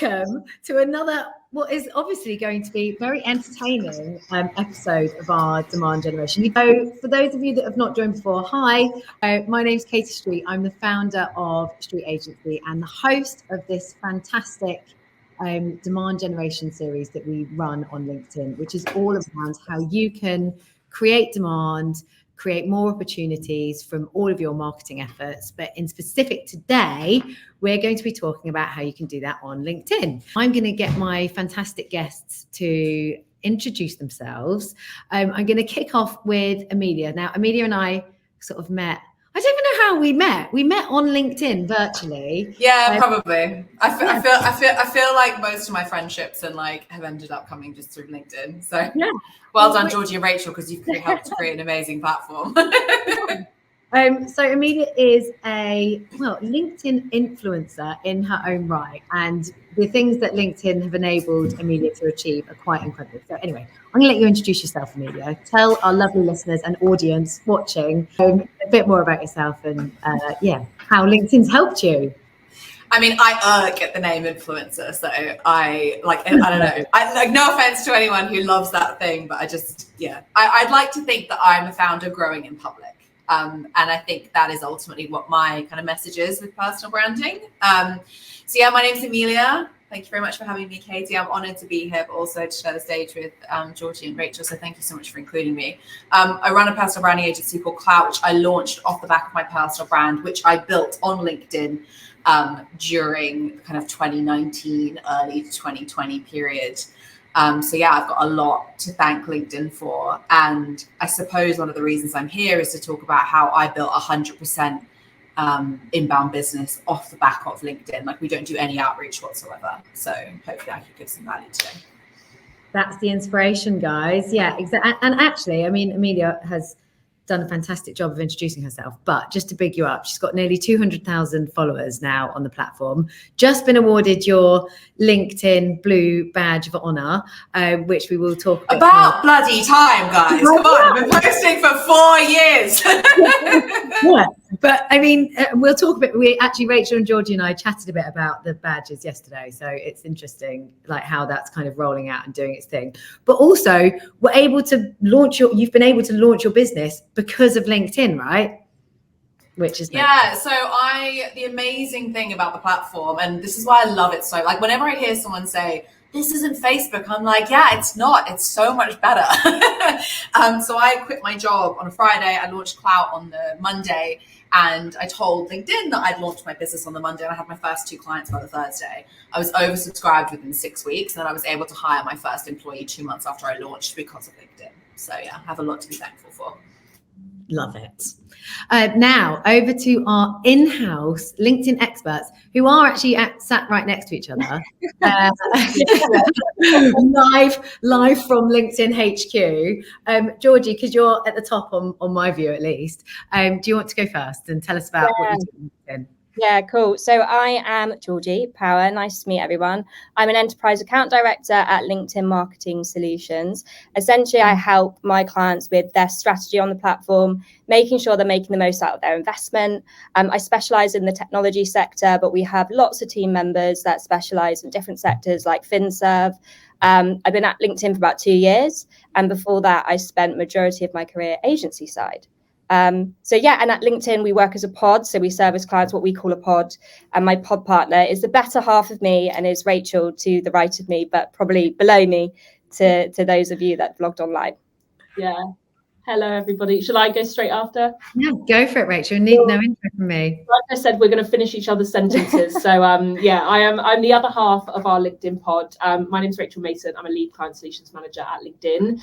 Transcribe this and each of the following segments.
Welcome to another, what is obviously going to be very entertaining episode of our demand generation. So for those of you that have not joined before, hi, my name's Katie Street. I'm the founder of Street Agency and the host of this fantastic demand generation series that we run on LinkedIn, which is all around how you can create demand, create more opportunities from all of your marketing efforts. But in specific today, we're going to be talking about how you can do that on LinkedIn. I'm going to get my fantastic guests to introduce themselves. I'm going to kick off with Amelia. Now, Amelia and I sort of met. I don't even know how we met. We met on LinkedIn virtually. Yeah, probably. I feel like most of my friendships and have ended up coming just through LinkedIn. So yeah. Well done, Georgie and Rachel, because you've helped to create an amazing platform. So Amelia is a LinkedIn influencer in her own right, and the things that LinkedIn have enabled Amelia to achieve are quite incredible. So anyway, I'm going to let you introduce yourself, Amelia. Tell our lovely listeners and audience watching a bit more about yourself and how LinkedIn's helped you. I mean, I get the name influencer, so I don't know. No offense to anyone who loves that thing, but I'd like to think that I'm a founder growing in public. And I think that is ultimately what my kind of message is with personal branding. My name's Amelia. Thank you very much for having me, Katie. I'm honored to be here, but also to share the stage with Georgie and Rachel. So thank you so much for including me. I run a personal branding agency called Clout, which I launched off the back of my personal brand, which I built on LinkedIn during kind of 2019, early 2020 period. I've got a lot to thank LinkedIn for. And I suppose one of the reasons I'm here is to talk about how I built 100% inbound business off the back of LinkedIn. We don't do any outreach whatsoever. So hopefully I could give some value today. That's the inspiration, guys. Yeah, exactly. And actually, I mean, Amelia has done a fantastic job of introducing herself, but just to big you up, she's got nearly 200,000 followers now on the platform. Just been awarded your LinkedIn Blue Badge of Honor, which we will talk about bloody time, guys. Come on, I've been posting for 4 years. Yeah. But I mean, we'll talk a bit. Rachel and Georgie and I chatted a bit about the badges yesterday, so it's interesting, how that's kind of rolling out and doing its thing. But also, you've been able to launch your business because of LinkedIn, right? Which is the amazing thing about the platform, and this is why I love it so. Whenever I hear someone say, "This isn't Facebook," I'm like, yeah, it's not. It's so much better. So I quit my job on a Friday. I launched Clout on the Monday. And I told LinkedIn that I'd launched my business on the Monday and I had my first 2 clients by the Thursday. I was oversubscribed within 6 weeks and I was able to hire my first employee 2 months after I launched because of LinkedIn. So I have a lot to be thankful for. Love it. Now over to our in-house LinkedIn experts who are actually sat right next to each other, live from LinkedIn HQ. Georgie, because you're at the top on my view at least, do you want to go first and tell us about what you do on LinkedIn? Yeah, cool. So I am Georgie Power. Nice to meet everyone. I'm an enterprise account director at LinkedIn Marketing Solutions. Essentially, I help my clients with their strategy on the platform, making sure they're making the most out of their investment. I specialize in the technology sector, but we have lots of team members that specialize in different sectors like FinServe. I've been at LinkedIn for about 2 years. And before that, I spent majority of my career agency side. And at LinkedIn, we work as a pod. So we service clients what we call a pod. And my pod partner is the better half of me and is Rachel to the right of me, but probably below me to those of you that vlogged online. Yeah. Hello, everybody. Shall I go straight after? Yeah, go for it, Rachel. You need no intro from me. Like I said, we're going to finish each other's sentences. So, I'm the other half of our LinkedIn pod. My name's Rachel Mason. I'm a lead client solutions manager at LinkedIn.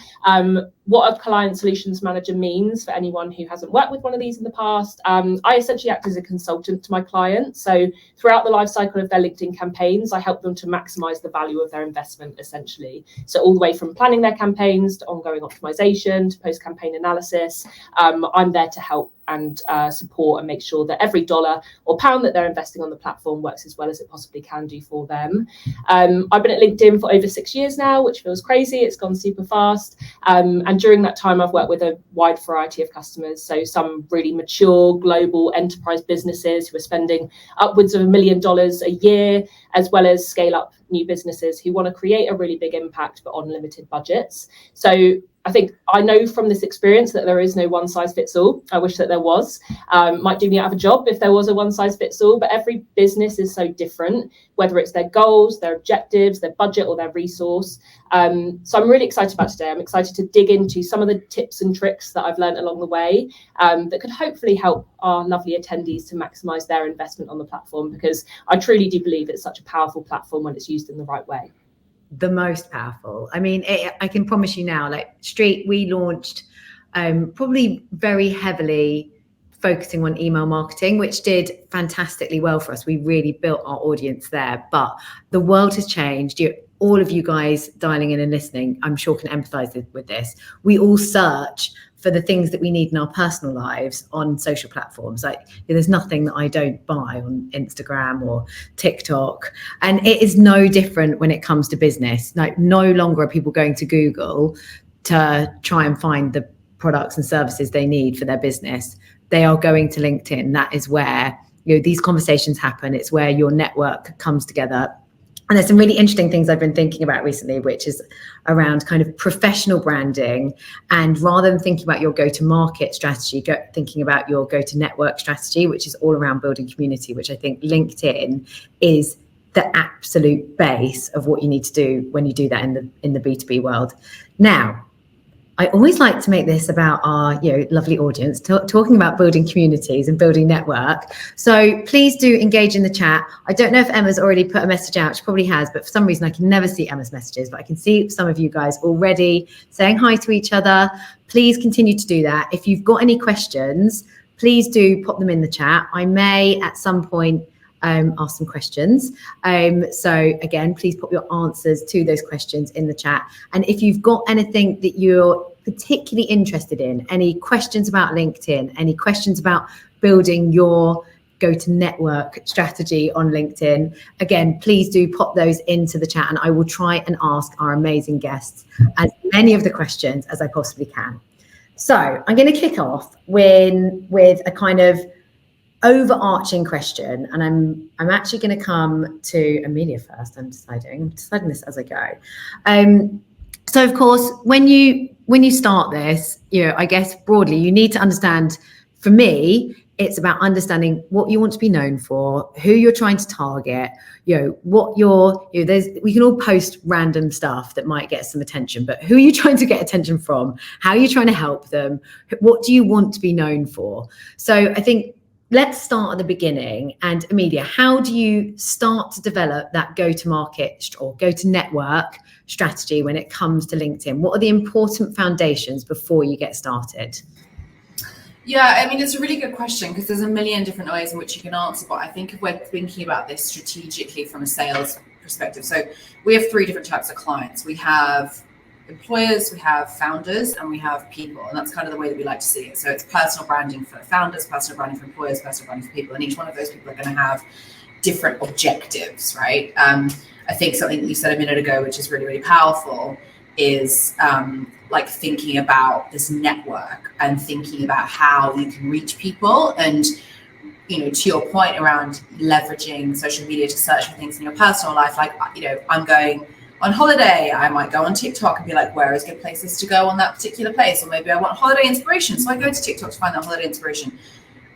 What a client solutions manager means for anyone who hasn't worked with one of these in the past, I essentially act as a consultant to my clients. So throughout the life cycle of their LinkedIn campaigns, I help them to maximize the value of their investment, essentially. So all the way from planning their campaigns to ongoing optimization to post-campaign analysis, I'm there to help and support and make sure that every dollar or pound that they're investing on the platform works as well as it possibly can do for them. I've been at LinkedIn for over 6 years now, which feels crazy. It's gone super fast. And during that time, I've worked with a wide variety of customers. So some really mature global enterprise businesses who are spending upwards of $1 million a year, as well as scale up new businesses who want to create a really big impact but on limited budgets. So I think I know from this experience that there is no one size fits all. I wish that there was. Might do me out of a job if there was a one size fits all, but every business is so different, whether it's their goals, their objectives, their budget, or their resource. So I'm really excited about today. I'm excited to dig into some of the tips and tricks that I've learned along the way that could hopefully help our lovely attendees to maximize their investment on the platform, because I truly do believe it's such a powerful platform when it's used in the right way. The most powerful. I mean, I can promise you now, like Street, we launched probably very heavily focusing on email marketing, which did fantastically well for us. We really built our audience there, but the world has changed. All of you guys dialing in and listening, I'm sure can empathize with this. We all search for the things that we need in our personal lives on social platforms. Like there's nothing that I don't buy on Instagram or TikTok. And it is no different when it comes to business. Like no longer are people going to Google to try and find the products and services they need for their business. They are going to LinkedIn. That is where these conversations happen. It's where your network comes together. And there's some really interesting things I've been thinking about recently, which is around kind of professional branding. And rather than thinking about your go-to-market strategy, thinking about your go-to-network strategy, which is all around building community, which I think LinkedIn is the absolute base of what you need to do when you do that in the B2B world. Now, I always like to make this about our lovely audience, talking about building communities and building network. So please do engage in the chat. I don't know if Emma's already put a message out. She probably has, but for some reason I can never see Emma's messages, but I can see some of you guys already saying hi to each other. Please continue to do that. If you've got any questions, please do pop them in the chat. I may at some point ask some questions. So again, please put your answers to those questions in the chat. And if you've got anything that you're particularly interested in, any questions about LinkedIn, any questions about building your go-to-network strategy on LinkedIn, again, please do pop those into the chat and I will try and ask our amazing guests as many of the questions as I possibly can. So I'm going to kick off with a kind of overarching question, and I'm actually going to come to Amelia first. I'm deciding this as I go. So of course, when you start this, I guess broadly, you need to understand. For me, it's about understanding what you want to be known for, who you're trying to target. We can all post random stuff that might get some attention, but who are you trying to get attention from? How are you trying to help them? What do you want to be known for? So I think, let's start at the beginning. And Amelia, how do you start to develop that go-to-market or go-to-network strategy when it comes to LinkedIn? What are the important foundations before you get started? Yeah, I mean, it's a really good question because there's a million different ways in which you can answer. But I think if we're thinking about this strategically from a sales perspective, so we have 3 different types of clients. We have employers, we have founders, and we have people, and that's kind of the way that we like to see it. So it's personal branding for founders, personal branding for employers, personal branding for people, and each one of those people are going to have different objectives, right? I think something that you said a minute ago, which is really, really powerful, is like thinking about this network and thinking about how you can reach people. And to your point around leveraging social media to search for things in your personal life, like I'm going on holiday, I might go on TikTok and be like, where is good places to go on that particular place? Or maybe I want holiday inspiration, so I go to TikTok to find that holiday inspiration.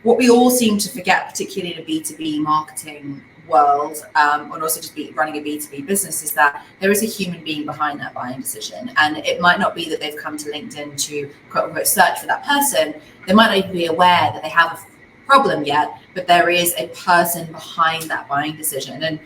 What we all seem to forget, particularly in a B2B marketing world, and also just running a B2B business, is that there is a human being behind that buying decision. And it might not be that they've come to LinkedIn to quote unquote search for that person. They might not even be aware that they have a problem yet, but there is a person behind that buying decision. And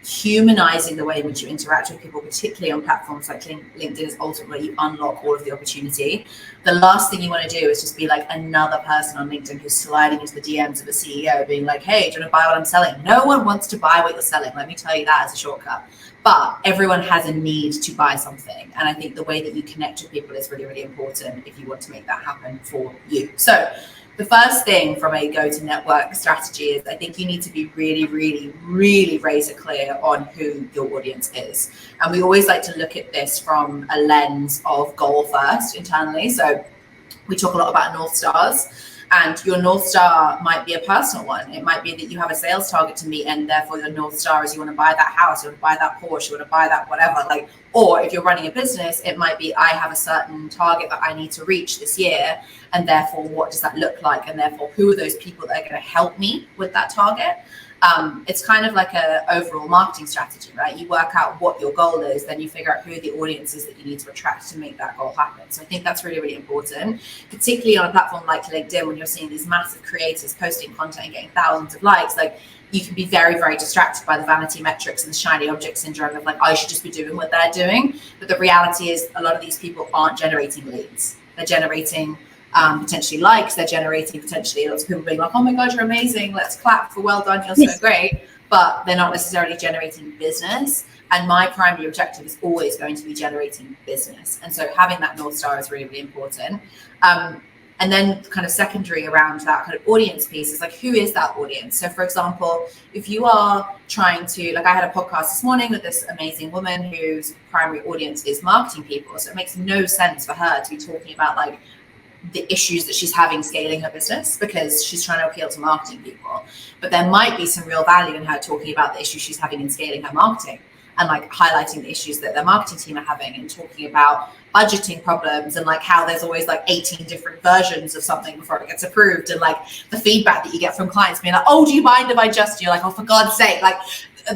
humanizing the way in which you interact with people, particularly on platforms like LinkedIn, is ultimately you unlock all of the opportunity. The last thing you want to do is just be like another person on LinkedIn who's sliding into the DMs of a CEO being like, hey, do you want to buy what I'm selling? No one wants to buy what you're selling. Let me tell you that as a shortcut. But everyone has a need to buy something. And I think the way that you connect with people is really, really important if you want to make that happen for you. So the first thing from a go-to-network strategy is I think you need to be really, really, really razor clear on who your audience is. And we always like to look at this from a lens of goal first internally. So we talk a lot about North Stars, and your North Star might be a personal one. It might be that you have a sales target to meet, and therefore your North Star is you want to buy that house, you want to buy that Porsche, you want to buy that whatever. Like, or if you're running a business, it might be I have a certain target that I need to reach this year, and therefore what does that look like? And therefore who are those people that are going to help me with that target? It's kind of like a overall marketing strategy, right? You work out what your goal is, then you figure out who are the audiences that you need to attract to make that goal happen. So I think that's really, really important, particularly on a platform like LinkedIn, when you're seeing these massive creators posting content and getting thousands of likes. Like, you can be very, very distracted by the vanity metrics and the shiny object syndrome of like, I should just be doing what they're doing. But the reality is a lot of these people aren't generating leads. They're generating potentially likes, they're generating potentially lots of people being like, oh my God, you're amazing, let's clap for well done, you're so great, but they're not necessarily generating business. And my primary objective is always going to be generating business. And so having that North Star is really, really important. And then kind of secondary around that kind of audience piece is like, who is that audience? So for example, if you are trying to, like I had a podcast this morning with this amazing woman whose primary audience is marketing people. So it makes no sense for her to be talking about like the issues that she's having scaling her business, because she's trying to appeal to marketing people. But there might be some real value in her talking about the issues she's having in scaling her marketing, and like highlighting the issues that their marketing team are having, and talking about budgeting problems, and like how there's always like 18 different versions of something before it gets approved, and like the feedback that you get from clients being like, oh, do you mind if I just, you're like, oh, for God's sake, like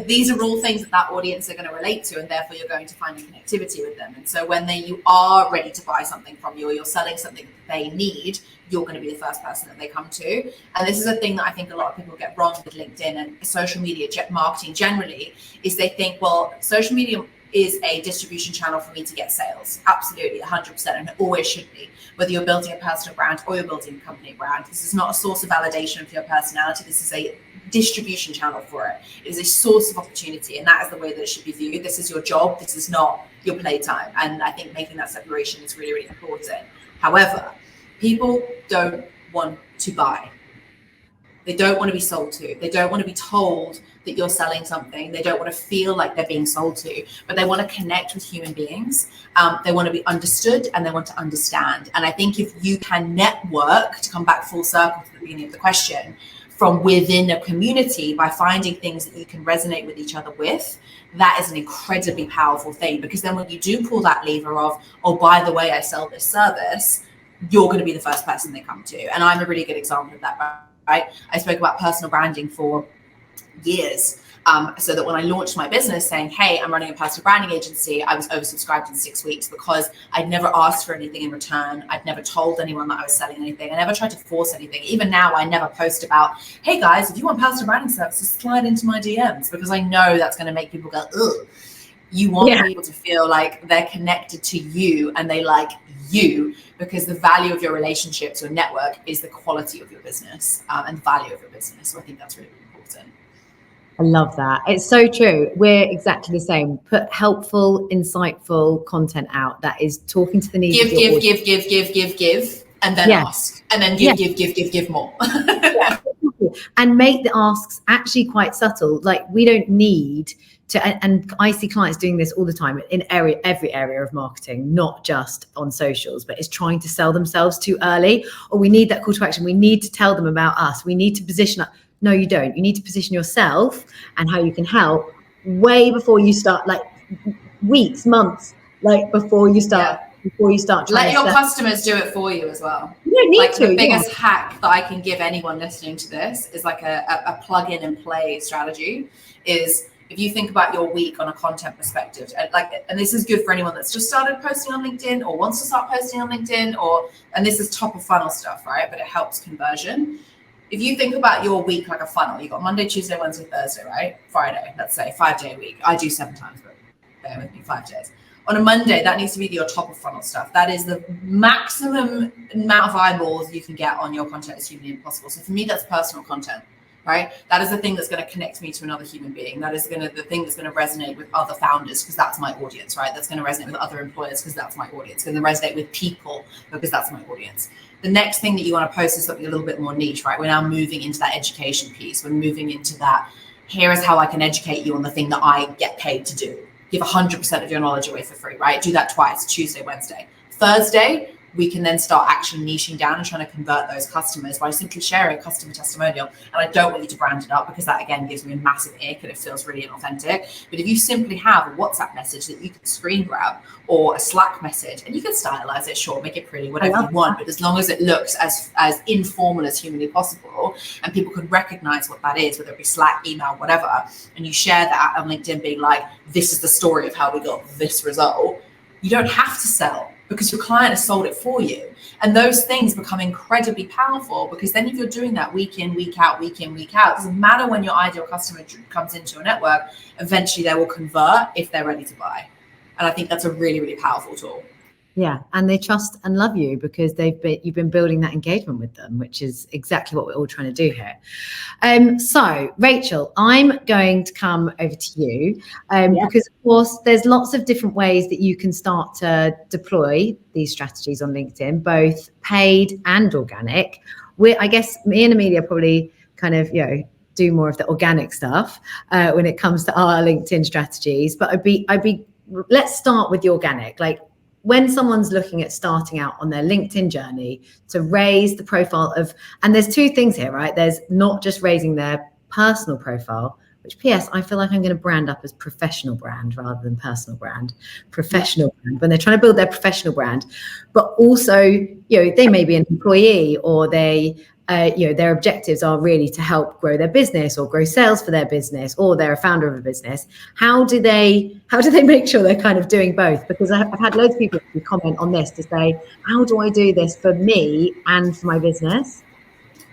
these are all things that audience are going to relate to, and therefore you're going to find a connectivity with them. And so when you are ready to buy something from you, or you're selling something that they need, you're going to be the first person that they come to. And this is a thing that I think a lot of people get wrong with LinkedIn and social media marketing generally, is they think, well, social media is a distribution channel for me to get sales. Absolutely, 100%, and it always should be. Whether you're building a personal brand or you're building a company brand, this is not a source of validation of your personality. This is a distribution channel for it. It is a source of opportunity, and that is the way that it should be viewed. This is your job. This is not your playtime. And I think making that separation is really, really important. However, people don't want to buy. They don't want to be sold to. They don't want to be told that you're selling something. They don't want to feel like they're being sold to, but they want to connect with human beings. They want to be understood, and they want to understand. And I think if you can network, to come back full circle to the beginning of the question, from within a community by finding things that you can resonate with each other with, that is an incredibly powerful thing. Because then when you do pull that lever of, oh, by the way, I sell this service, you're going to be the first person they come to. And I'm a really good example of that, right? I spoke about personal branding for years. So that when I launched my business saying, hey, I'm running a personal branding agency, I was oversubscribed in 6 weeks because I'd never asked for anything in return. I'd never told anyone that I was selling anything. I never tried to force anything. Even now, I never post about, hey guys, if you want personal branding services, slide into my DMs, because I know that's going to make people go, ugh. You want people to feel like they're connected to you and they like you, because the value of your relationships, your network, is the quality of your business and the value of your business. So I think that's really important. I love that. It's so true. We're exactly the same. Put helpful, insightful content out that is talking to the needs of your audience. Give, and then ask, and then give more. And make the asks actually quite subtle. Like, we don't need to, and I see clients doing this all the time in every area of marketing, not just on socials, but it's trying to sell themselves too early. Or we need that call to action. We need to tell them about us. We need to position us. No, you don't. You need to position yourself and how you can help way before you start, like weeks, months, like before you start. Yeah. Before you start trying let your customers do it for you as well. You don't need like to. The biggest hack that I can give anyone listening to this is like a plug in and play strategy. Is if you think about your week on a content perspective, and this is good for anyone that's just started posting on LinkedIn or wants to start posting on LinkedIn, and this is top of funnel stuff, right? But it helps conversion. If you think about your week like a funnel, you've got Monday, Tuesday, Wednesday, Thursday, right? Friday, let's say 5-day week. I do 7 times, but bear with me, 5 days. On a Monday, that needs to be your top of funnel stuff. That is the maximum amount of eyeballs you can get on your content as humanly possible. So for me, that's personal content, right? That is the thing that's going to connect me to another human being. That is the thing that's going to resonate with other founders, because that's my audience, right? That's going to resonate with other employers, because that's my audience. It's going to resonate with people, because that's my audience. The next thing that you want to post is something a little bit more niche, right? We're now moving into that education piece. We're moving into that, here is how I can educate you on the thing that I get paid to do. Give 100% of your knowledge away for free, right? Do that twice, Tuesday, Wednesday. Thursday, we can then start actually niching down and trying to convert those customers by simply sharing a customer testimonial. And I don't want you to brand it up because that, again, gives me a massive ick and it feels really inauthentic. But if you simply have a WhatsApp message that you can screen grab or a Slack message, and you can stylize it, sure, make it pretty, whatever you want, but as long as it looks as informal as humanly possible and people can recognize what that is, whether it be Slack, email, whatever, and you share that on LinkedIn being like, this is the story of how we got this result, you don't have to sell, because your client has sold it for you. And those things become incredibly powerful, because then if you're doing that week in, week out, it doesn't matter when your ideal customer comes into your network, eventually they will convert if they're ready to buy. And I think that's a really, really powerful tool. Yeah, and they trust and love you because you've been building that engagement with them, which is exactly what we're all trying to do here. So, Rachel, I'm going to come over to you because, of course, there's lots of different ways that you can start to deploy these strategies on LinkedIn, both paid and organic. I guess me and Amelia probably kind of, do more of the organic stuff when it comes to our LinkedIn strategies. But let's start with the organic. Like, when someone's looking at starting out on their LinkedIn journey to raise the profile of, and there's two things here, right? There's not just raising their personal profile, which PS, I feel like I'm going to brand up as professional brand rather than personal brand, professional brand, when they're trying to build their professional brand, but also, they may be an employee or their objectives are really to help grow their business or grow sales for their business, or they're a founder of a business. How do they make sure they're kind of doing both? Because I've had loads of people comment on this to say, how do I do this for me and for my business?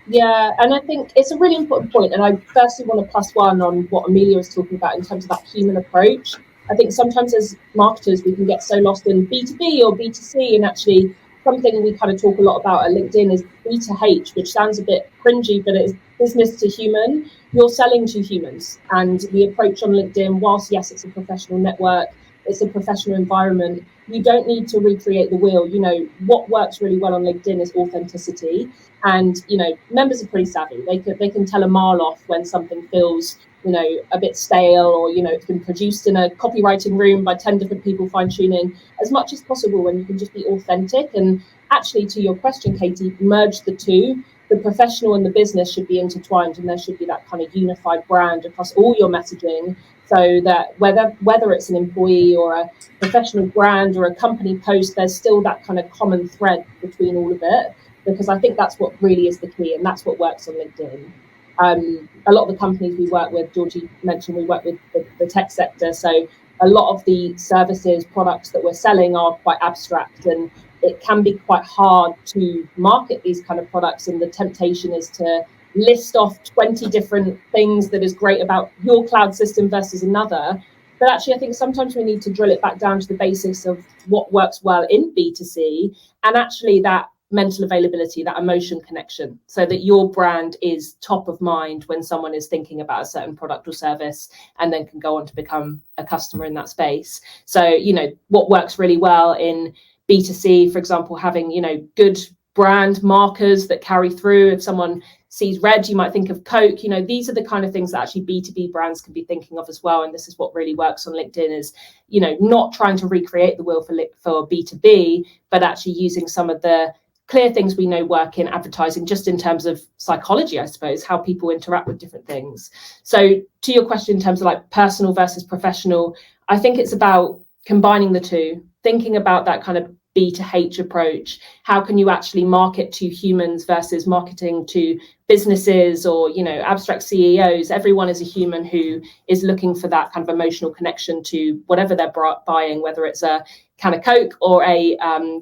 Yeah, and I think it's a really important point. And I firstly want to plus one on what Amelia was talking about in terms of that human approach. I think sometimes as marketers, we can get so lost in B2B or B2C, and actually something we kind of talk a lot about at LinkedIn is B2H, which sounds a bit cringy, but it's business to human. You're selling to humans. And the approach on LinkedIn, whilst yes, it's a professional network, it's a professional environment, you don't need to recreate the wheel. What works really well on LinkedIn is authenticity. And, members are pretty savvy. They can tell a mile off when something feels, a bit stale, or, it's been produced in a copywriting room by 10 different people fine-tuning, as much as possible when you can just be authentic. And actually, to your question, Katie, merge the two. The professional and the business should be intertwined, and there should be that kind of unified brand across all your messaging, so that whether it's an employee or a professional brand or a company post, there's still that kind of common thread between all of it, because I think that's what really is the key, and that's what works on LinkedIn. A lot of the companies we work with, Georgie mentioned, we work with the tech sector, so a lot of the services, products that we're selling are quite abstract, and it can be quite hard to market these kind of products, and the temptation is to list off 20 different things that is great about your cloud system versus another. But actually, I think sometimes we need to drill it back down to the basics of what works well in B2C, and actually that mental availability, that emotion connection, so that your brand is top of mind when someone is thinking about a certain product or service and then can go on to become a customer in that space. So, what works really well in B2C, for example, having, good brand markers that carry through. If someone sees red, you might think of Coke. These are the kind of things that actually B2B brands can be thinking of as well. And this is what really works on LinkedIn is, not trying to recreate the wheel for B2B, but actually using some of the clear things we know work in advertising, just in terms of psychology, I suppose, how people interact with different things. So to your question, in terms of like personal versus professional, I think it's about combining the two, thinking about that kind of B2H approach. How can you actually market to humans versus marketing to businesses or, abstract CEOs? Everyone is a human who is looking for that kind of emotional connection to whatever they're buying, whether it's a can of Coke or a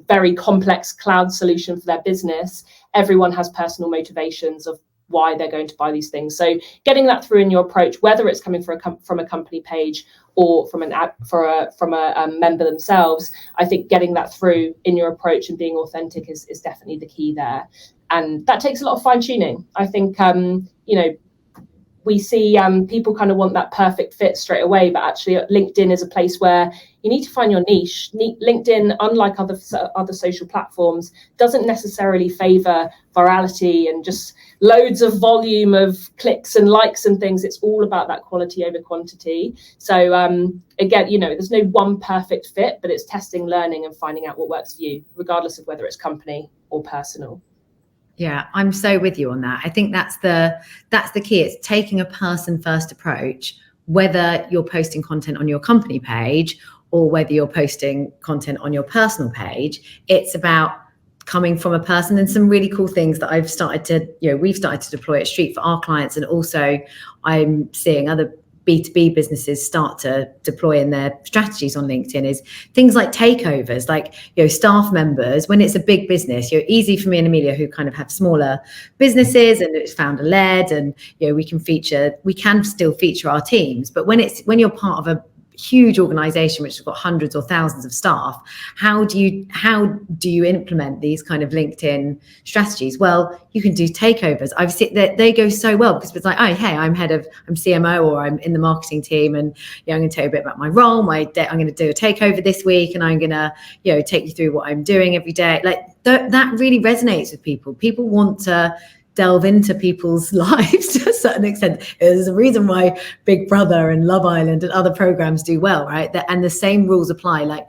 very complex cloud solution for their business. Everyone has personal motivations of why they're going to buy these things. So getting that through in your approach, whether it's coming from a company page or from a member themselves, I think getting that through in your approach and being authentic is definitely the key there. And that takes a lot of fine tuning. I think, we see people kind of want that perfect fit straight away, but actually LinkedIn is a place where you need to find your niche. LinkedIn, unlike other social platforms, doesn't necessarily favor virality and just loads of volume of clicks and likes and things. It's all about that quality over quantity. So again, there's no one perfect fit, but it's testing, learning, and finding out what works for you, regardless of whether it's company or personal. Yeah, I'm so with you on that. I think that's the key. It's taking a person first approach, whether you're posting content on your company page or whether you're posting content on your personal page. It's about coming from a person, and some really cool things that we've started to deploy at Street for our clients. And also I'm seeing other B2B businesses start to deploy in their strategies on LinkedIn is things like takeovers, like, staff members, when it's a big business, easy for me and Amelia, who kind of have smaller businesses and it's founder led, and, we can still feature our teams. But when you're part of a huge organization which has got hundreds or thousands of staff, how do you implement these kind of LinkedIn strategies? Well, you can do takeovers. I've seen that they go so well, because it's like, oh, hey, I'm CMO, or I'm in the marketing team, and I'm going to tell you a bit about my role. I'm going to do a takeover this week, and I'm going to take you through what I'm doing every day. Like that really resonates with people. People want to delve into people's lives to a certain extent. There's a reason why Big Brother and Love Island and other programs do well, right? And the same rules apply. Like,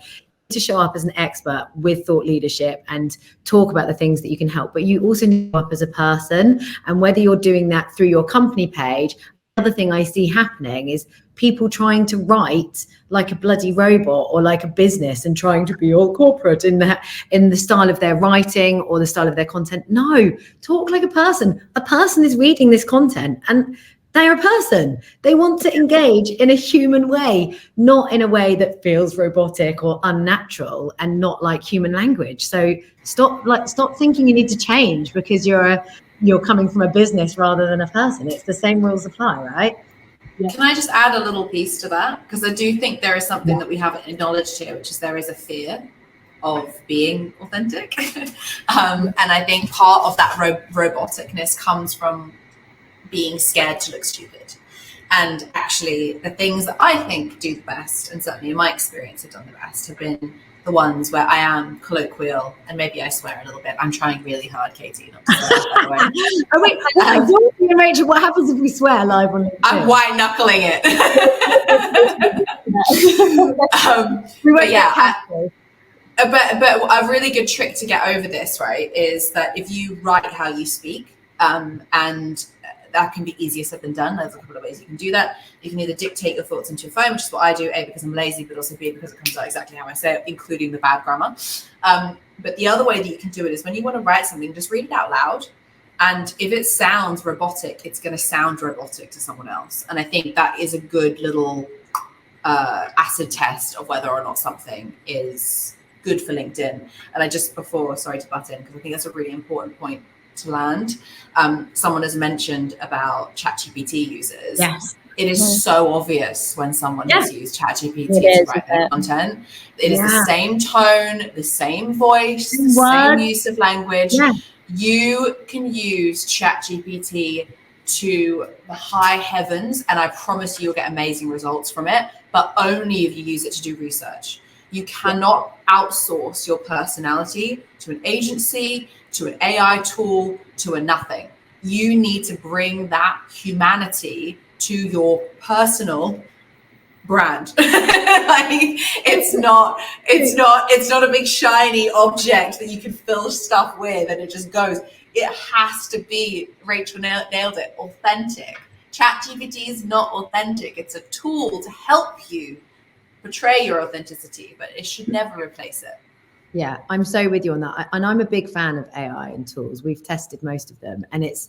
to show up as an expert with thought leadership and talk about the things that you can help, but you also need to show up as a person. And whether you're doing that through your company page, another thing I see happening is people trying to write like a bloody robot or like a business and trying to be all corporate in the style of their writing or the style of their content. No, talk like a person. A person is reading this content and they're a person. They want to engage in a human way, not in a way that feels robotic or unnatural and not like human language. So stop thinking you need to change because you're coming from a business rather than a person. It's the same rules apply, right? Yeah. Can I just add a little piece to that? Because I do think there is something that we haven't acknowledged here, which is there is a fear of being authentic. And I think part of that roboticness comes from being scared to look stupid. And actually, the things that I think do the best, and certainly in my experience have done the best, have been the ones where I am colloquial and maybe I swear a little bit. I'm trying really hard, Katie, not to swear, by the way. Oh, wait, Rachel, what happens if we swear live on LinkedIn? I'm white knuckling it. But a really good trick to get over this, right, is that if you write how you speak, and that can be easier said than done. There's a couple of ways you can do that. You can either dictate your thoughts into your phone, which is what I do, A, because I'm lazy, but also B, because it comes out exactly how I say it, including the bad grammar. But the other way that you can do it is when you want to write something, just read it out loud. And if it sounds robotic, it's going to sound robotic to someone else. And I think that is a good little acid test of whether or not something is good for LinkedIn. And sorry to butt in, because I think that's a really important point to land. Someone has mentioned about ChatGPT users. Yes. It is so obvious when someone has used ChatGPT to write their content. It is the same tone, the same voice, the same use of language. Yeah. You can use ChatGPT to the high heavens, and I promise you'll get amazing results from it, but only if you use it to do research. You cannot outsource your personality to an agency, to an AI tool, to a nothing. You need to bring that humanity to your personal brand. It's not a big shiny object that you can fill stuff with and it just goes. It has to be, Rachel nailed it, authentic. ChatGPT is not authentic. It's a tool to help you portray your authenticity, but it should never replace it. Yeah, I'm so with you on that. And I'm a big fan of AI and tools. We've tested most of them. And it's,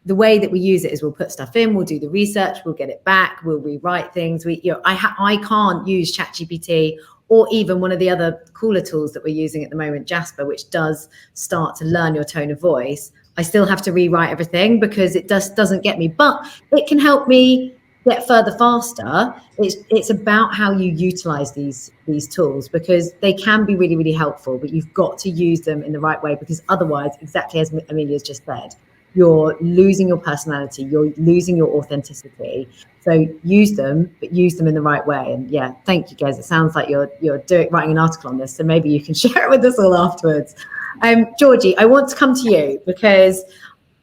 the way that we use it is we'll put stuff in, we'll do the research, we'll get it back, we'll rewrite things. I can't use ChatGPT or even one of the other cooler tools that we're using at the moment, Jasper, which does start to learn your tone of voice. I still have to rewrite everything because it doesn't get me, but it can help me get further faster. It's about how you utilize these tools, because they can be really, really helpful, but you've got to use them in the right way, because otherwise, exactly as Amelia's just said, you're losing your personality, you're losing your authenticity. So use them, but use them in the right way. And yeah, thank you guys. It sounds like you're writing an article on this, so maybe you can share it with us all afterwards. Georgie, I want to come to you because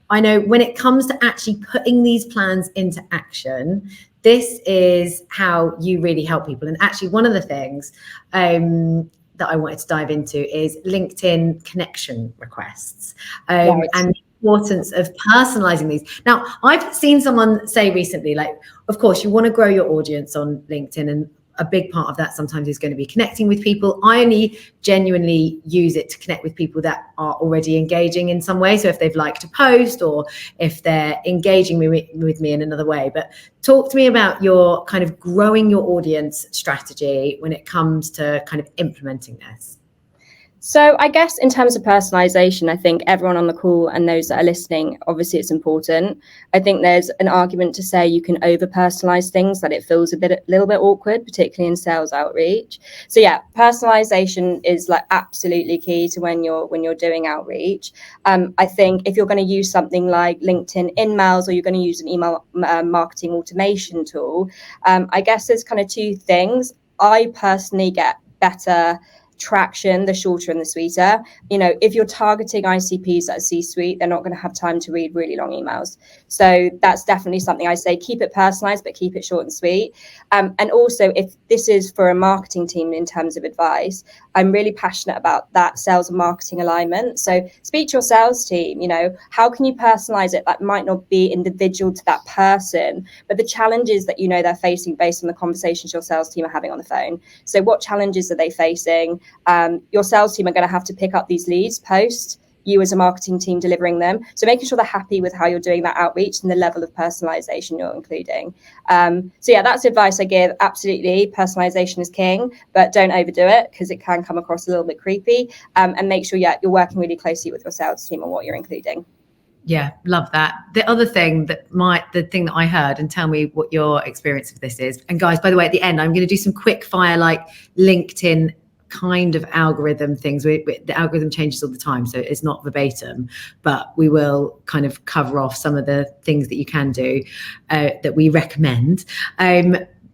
I know when it comes to actually putting these plans into action, this is how you really help people. And actually, one of the things that I wanted to dive into is LinkedIn connection requests and the importance of personalizing these. Now, I've seen someone say recently, like, of course, you want to grow your audience on LinkedIn, and a big part of that sometimes is going to be connecting with people. I only genuinely use it to connect with people that are already engaging in some way. So if they've liked a post or if they're engaging with me in another way. But talk to me about your kind of growing your audience strategy when it comes to kind of implementing this. So I guess in terms of personalization, I think everyone on the call and those that are listening, obviously it's important. I think there's an argument to say you can over personalize things, that it feels a little bit awkward, particularly in sales outreach. So yeah, personalization is like absolutely key to when you're doing outreach. I think if you're going to use something like LinkedIn InMails, or you're going to use an email marketing automation tool, I guess there's kind of two things. I personally get better traction the shorter and the sweeter. You know, if you're targeting ICPs that are C-suite, they're not going to have time to read really long emails. So that's definitely something I say, keep it personalized, but keep it short and sweet. And also, if this is for a marketing team in terms of advice, I'm really passionate about that sales and marketing alignment. So speak to your sales team, you know, how can you personalize it? That might not be individual to that person, but the challenges that, you know, they're facing based on the conversations your sales team are having on the phone. So what challenges are they facing? Your sales team are going to have to pick up these leads post you as a marketing team delivering them. So making sure they're happy with how you're doing that outreach and the level of personalization you're including. So yeah, that's advice I give. Absolutely, personalization is king, but don't overdo it because it can come across a little bit creepy. And make sure you're working really closely with your sales team on what you're including. Yeah, love that. The other thing that I heard, and tell me what your experience of this is. And guys, by the way, at the end, I'm going to do some quick fire, like LinkedIn kind of algorithm things. The algorithm changes all the time, so it's not verbatim, but we will kind of cover off some of the things that you can do that we recommend.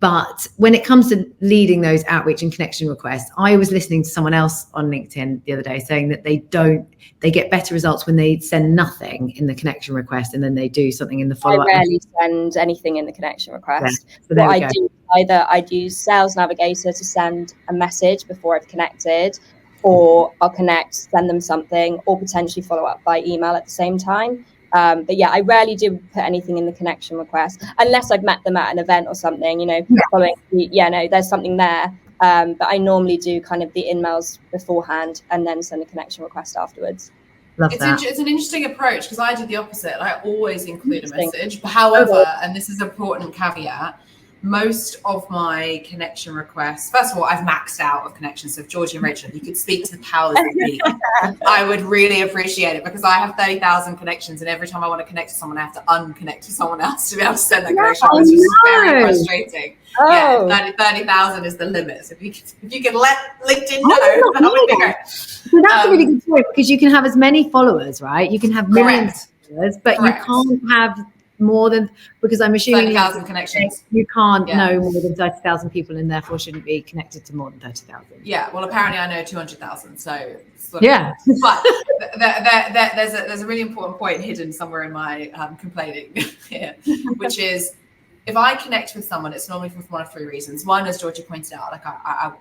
But when it comes to leading those outreach and connection requests, I was listening to someone else on LinkedIn the other day saying that they get better results when they send nothing in the connection request and then they do something in the follow-up. I rarely send anything in the connection request. Yeah, so there what we I go. do, either I'd use Sales Navigator to send a message before I've connected, or I'll connect, send them something, or potentially follow up by email at the same time. But yeah, I rarely do put anything in the connection request unless I've met them at an event or something, you know, following, there's something there. But I normally do kind of the emails beforehand and then send a connection request afterwards. It's an interesting approach because I do the opposite. I always include a message. However, and this is an important caveat, most of my connection requests, first of all, I've maxed out of connections. So if Georgie and Rachel, you could speak to the powers that be, I would really appreciate it because I have 30,000 connections and every time I want to connect to someone, I have to unconnect to someone else to be able to send that connection, which is very frustrating. Oh. Yeah, 30,000 is the limit. So if you can let LinkedIn know, that would be great. So that's a really good point because you can have as many followers, right? You can have millions of followers, but you can't have more than, because I'm assuming 30,000 connections. You can't know more than 30,000 people and therefore shouldn't be connected to more than 30,000. Yeah, well, apparently I know 200,000. So yeah. But there's a really important point hidden somewhere in my complaining here, which is if I connect with someone, it's normally for one of three reasons. One, as Georgia pointed out, like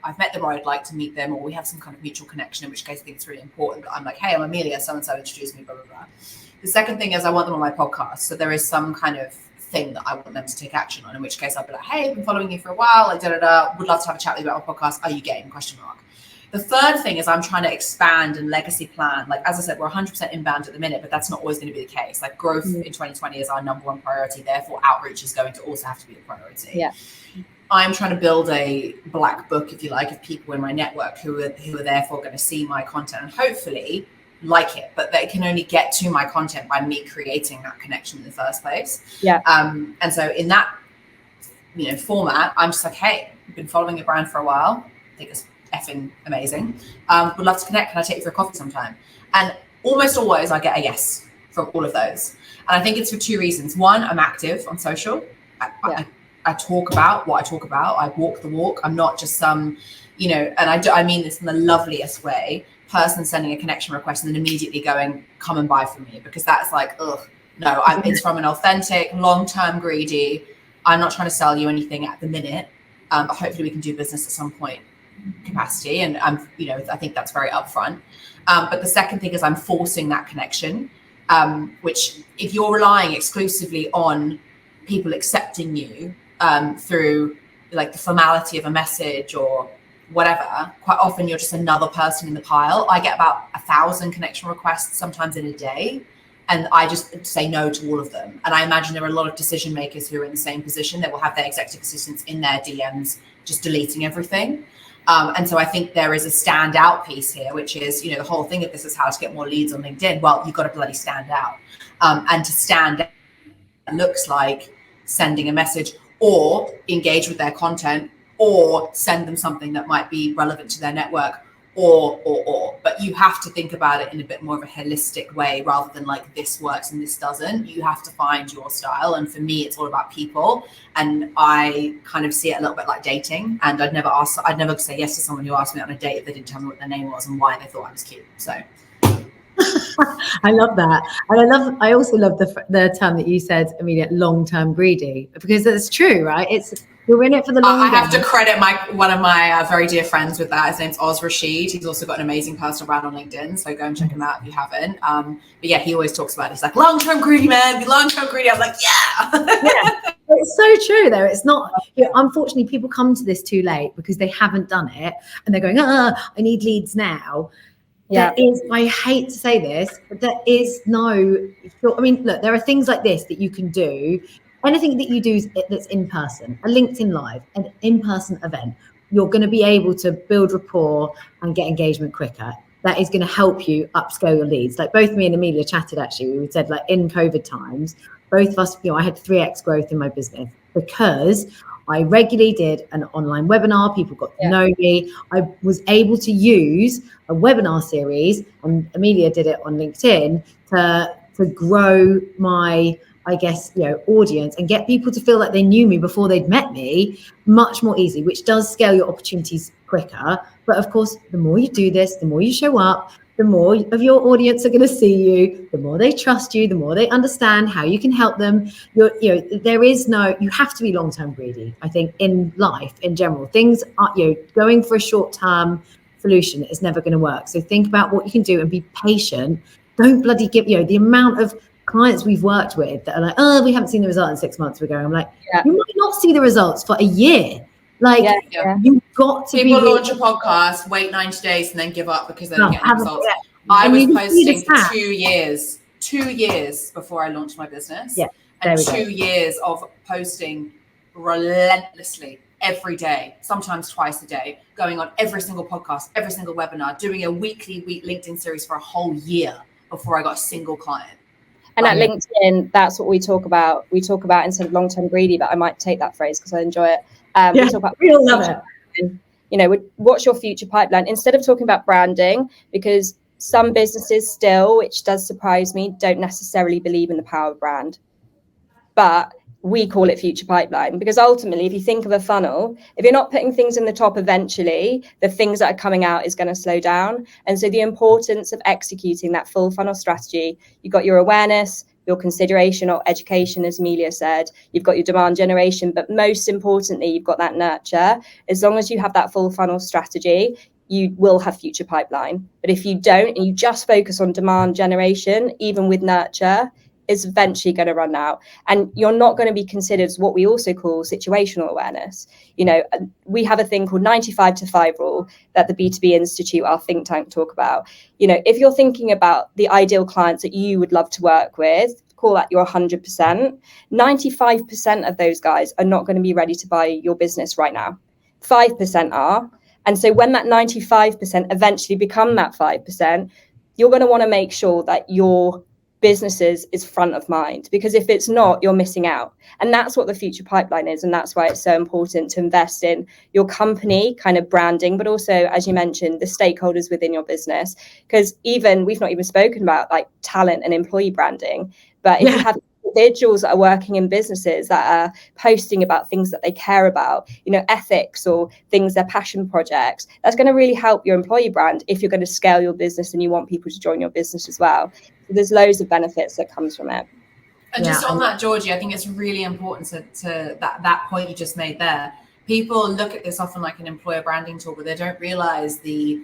I've met them or I'd like to meet them, or we have some kind of mutual connection, in which case I think it's really important that I'm like, hey, I'm Amelia, so-and-so introduced me, blah, blah, blah. The second thing is I want them on my podcast. So there is some kind of thing that I want them to take action on, in which case I'll be like, hey, I've been following you for a while, like would love to have a chat with you about my podcast. Are you game? ? The third thing is I'm trying to expand and legacy plan. Like, as I said, we're 100% inbound at the minute, but that's not always going to be the case. Like, growth in 2020 is our number one priority. Therefore, outreach is going to also have to be a priority. Yeah. I'm trying to build a black book, if you like, of people in my network who are therefore going to see my content and hopefully like it, but they can only get to my content by me creating that connection in the first place. Yeah. And so in that, format, I'm just like, hey, I've been following your brand for a while. I think it's effing amazing. Would love to connect. Can I take you for a coffee sometime? And almost always I get a yes. from all of those. And I think it's for two reasons. One, I'm active on social. I talk about what I talk about. I walk the walk. I'm not just some, and I mean this in the loveliest way, person sending a connection request and then immediately going, come and buy from me, because that's like, ugh, no, it's from an authentic, long-term greedy. I'm not trying to sell you anything at the minute, but hopefully we can do business at some point capacity. And I think that's very upfront. But the second thing is I'm forcing that connection, which if you're relying exclusively on people accepting you through like the formality of a message or whatever, quite often you're just another person in the pile. I get about 1,000 connection requests sometimes in a day, and I just say no to all of them. And I imagine there are a lot of decision makers who are in the same position that will have their executive assistants in their DMs just deleting everything. And so I think there is a standout piece here, which is, the whole thing of this is how to get more leads on LinkedIn. Well, you've got to bloody stand out. And to stand out looks like sending a message or engage with their content or send them something that might be relevant to their network or. But you have to think about it in a bit more of a holistic way rather than like this works and this doesn't. You have to find your style. And for me, it's all about people. And I kind of see it a little bit like dating. And I'd never say yes to someone who asked me on a date if they didn't tell me what their name was and why they thought I was cute. So I love that. And I also love the term that you said, Amelia, long-term greedy, because that's true, right? You're in it for the long I have game. to credit one of my very dear friends with that. His name's Oz Rashid. He's also got an amazing personal brand on LinkedIn, so go and check him out if you haven't. But yeah, he always talks about it. He's like, long-term greedy, man. Be long-term greedy. I'm like, yeah. It's so true, though. It's not. Unfortunately, people come to this too late because they haven't done it, and they're going, I need leads now. Yeah. I hate to say this, but there is no, look, there are things like this that you can do. Anything that you do that's in person, a LinkedIn Live, an in-person event, you're going to be able to build rapport and get engagement quicker. That is going to help you upscale your leads. Like both me and Amelia chatted, actually, we said like in COVID times, both of us, I had 3x growth in my business because I regularly did an online webinar. People got to know me. I was able to use a webinar series, and Amelia did it on LinkedIn to grow my, audience and get people to feel like they knew me before they'd met me much more easily, which does scale your opportunities quicker. But of course, the more you do this, the more you show up, the more of your audience are going to see you, the more they trust you, the more they understand how you can help them. You have to be long-term greedy. I think in life, in general, things are, going for a short-term solution is never going to work. So think about what you can do and be patient. Don't bloody give, the amount of clients we've worked with that are like, we haven't seen the result in 6 months. We're going, I'm like, you might not see the results for a year. You've got to people launch a podcast, wait 90 days and then give up because they don't get any results. I was posting for 2 years before I launched my business. And 2 years of posting relentlessly every day, sometimes twice a day, going on every single podcast, every single webinar, doing a weekly LinkedIn series for a whole year before I got a single client. And at LinkedIn, that's what we talk about. We talk about instead of long-term greedy, but I might take that phrase because I enjoy it. We talk about we all love it. What's your future pipeline? Instead of talking about branding, because some businesses still, which does surprise me, don't necessarily believe in the power of brand. But we call it future pipeline because ultimately, if you think of a funnel, if you're not putting things in the top, eventually the things that are coming out is going to slow down. And so the importance of executing that full funnel strategy, you've got your awareness, your consideration or education, as Amelia said, you've got your demand generation, but most importantly, you've got that nurture. As long as you have that full funnel strategy, you will have future pipeline. But if you don't, and you just focus on demand generation, even with nurture, is eventually going to run out, and you're not going to be considered what we also call situational awareness. We have a thing called 95 to 5 rule that the B2B Institute, our think tank, talk about. If you're thinking about the ideal clients that you would love to work with, call that your 100%. 95% of those guys are not going to be ready to buy your business right now. 5% are. And so when that 95% eventually become that 5%, you're going to want to make sure that you're businesses is front of mind, because if it's not, you're missing out. And that's what the future pipeline is. And that's why it's so important to invest in your company kind of branding, but also, as you mentioned, the stakeholders within your business. Because even we've not even spoken about like talent and employee branding. But if you have individuals that are working in businesses that are posting about things that they care about, you know, ethics or things, their passion projects, that's going to really help your employee brand if you're going to scale your business and you want people to join your business as well. So there's loads of benefits that comes from it. And just on that, Georgie, I think it's really important to that point you just made there. People look at this often like an employer branding tool, but they don't realize the